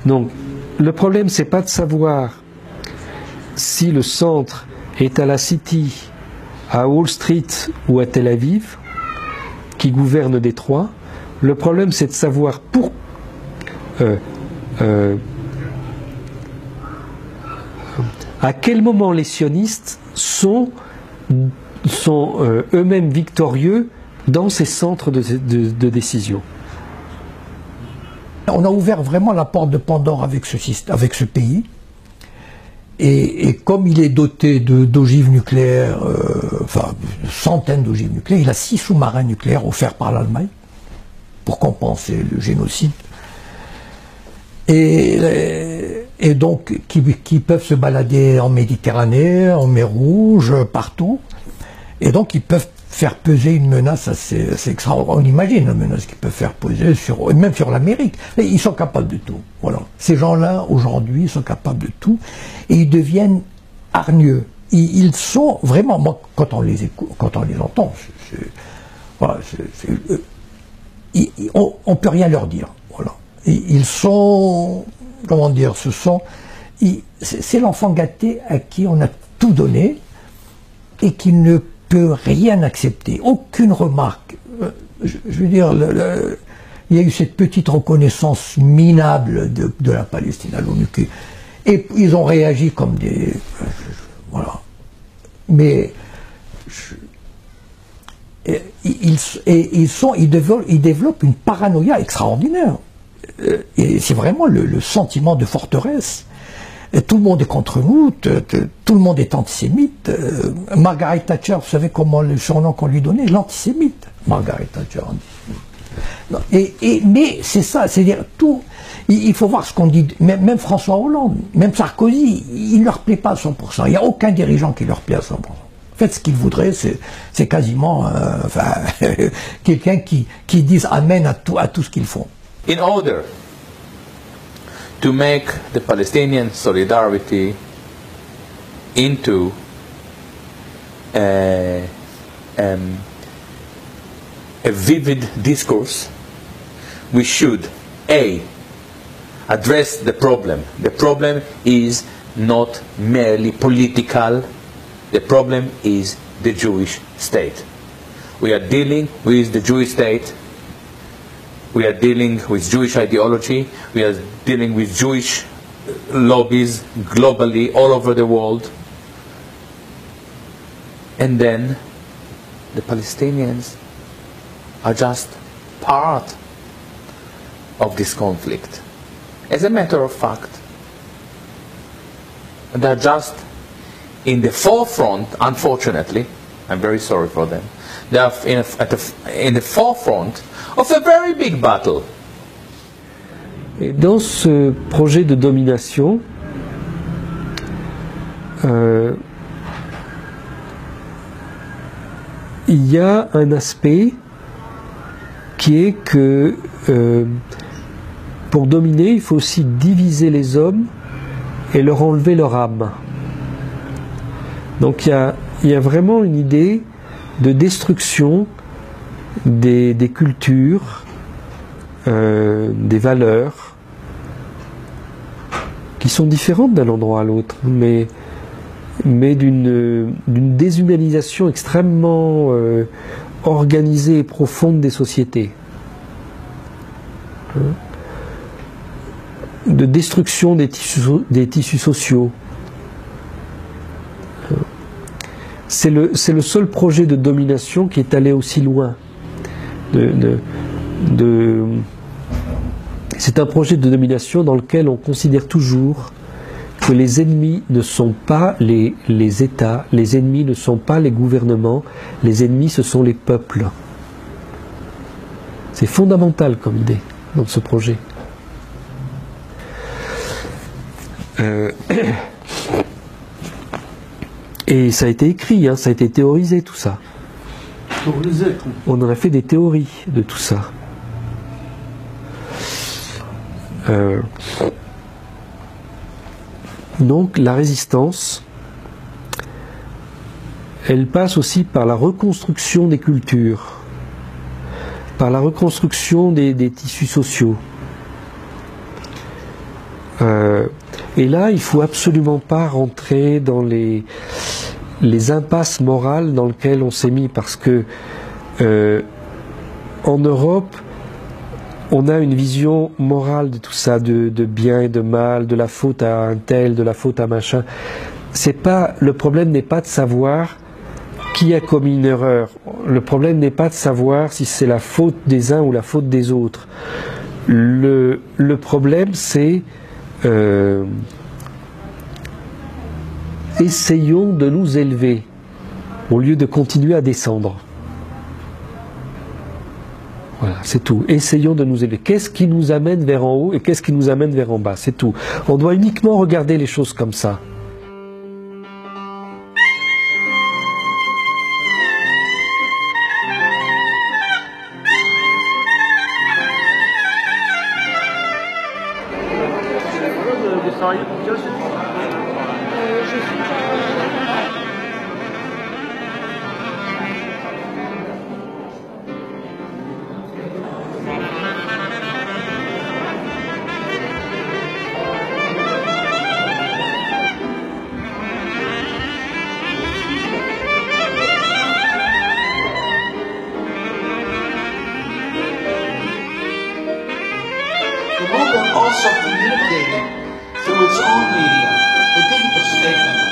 Donc, le problème, c'est pas de savoir si le centre est à la City, à Wall Street ou à Tel Aviv, qui gouverne Détroit. Le problème, c'est de savoir à quel moment les sionistes sont eux-mêmes victorieux dans ces centres de décision. On a ouvert vraiment la porte de Pandore avec ce pays. Et comme il est doté d'ogives nucléaires, enfin centaines d'ogives nucléaires, il a 6 sous-marins nucléaires offerts par l'Allemagne pour compenser le génocide. Et donc qui peuvent se balader en Méditerranée, en mer Rouge, partout. Et donc ils peuvent faire peser une menace assez extraordinaire. On imagine la menace qu'ils peuvent faire peser même sur l'Amérique. Ils sont capables de tout. Voilà. Ces gens-là, aujourd'hui, sont capables de tout. Et ils deviennent hargneux. Ils sont vraiment, moi, quand on les écoute, quand on les entend, voilà, on peut rien leur dire. Voilà. Ils sont, comment dire, c'est l'enfant gâté à qui on a tout donné et qui ne peut rien accepter, aucune remarque. Je veux dire, il y a eu cette petite reconnaissance minable de la Palestine à l'ONU, et ils ont réagi comme des... voilà. Mais ils développent une paranoïa extraordinaire. Et c'est vraiment le sentiment de forteresse. Et tout le monde est contre nous, tout le monde est antisémite. Margaret Thatcher, vous savez comment le surnom qu'on lui donnait, l'antisémite. Margaret Thatcher, antisémite. Mais c'est ça, c'est-à-dire tout. Il faut voir ce qu'on dit, même François Hollande, même Sarkozy, il ne leur plaît pas à 100%. Il n'y a aucun dirigeant qui leur plaît à 100%. En fait, ce qu'ils voudraient, c'est quasiment quelqu'un qui dise amen à tout ce qu'ils font. In order to make the Palestinian solidarity into a vivid discourse, we should address the problem. The problem is not merely political, the problem is the Jewish state. We are dealing with the Jewish state. We are dealing with Jewish ideology, we are dealing with Jewish lobbies globally, all over the world. And then the Palestinians are just part of this conflict. As a matter of fact, they're just in the forefront, unfortunately, I'm very sorry for them, they are in the forefront of a very big battle. Et dans ce projet de domination, il y a un aspect qui est que pour dominer, il faut aussi diviser les hommes et leur enlever leur âme. Donc il y a vraiment une idée de destruction des cultures, des valeurs qui sont différentes d'un endroit à l'autre, mais d'une déshumanisation extrêmement organisée et profonde des sociétés, de destruction des tissus sociaux. C'est le seul projet de domination qui est allé aussi loin. C'est un projet de domination dans lequel on considère toujours que les ennemis ne sont pas les États, les ennemis ne sont pas les gouvernements, les ennemis ce sont les peuples. C'est fondamental comme idée dans ce projet. Et ça a été écrit, hein, ça a été théorisé tout ça. On en a fait des théories de tout ça. Donc la résistance, elle passe aussi par la reconstruction des cultures, par la reconstruction des tissus sociaux. Et là, il ne faut absolument pas rentrer dans les impasses morales dans lesquelles on s'est mis, parce que en Europe, on a une vision morale de tout ça, de bien et de mal, de la faute à un tel, de la faute à machin. Le problème n'est pas de savoir qui a commis une erreur. Le problème n'est pas de savoir si c'est la faute des uns ou la faute des autres. Le problème, c'est essayons de nous élever au lieu de continuer à descendre. Voilà, c'est tout. Essayons de nous élever. Qu'est-ce qui nous amène vers en haut et qu'est-ce qui nous amène vers en bas? C'est tout. On doit uniquement regarder les choses comme ça. The movement also communicated through its own media the deep statement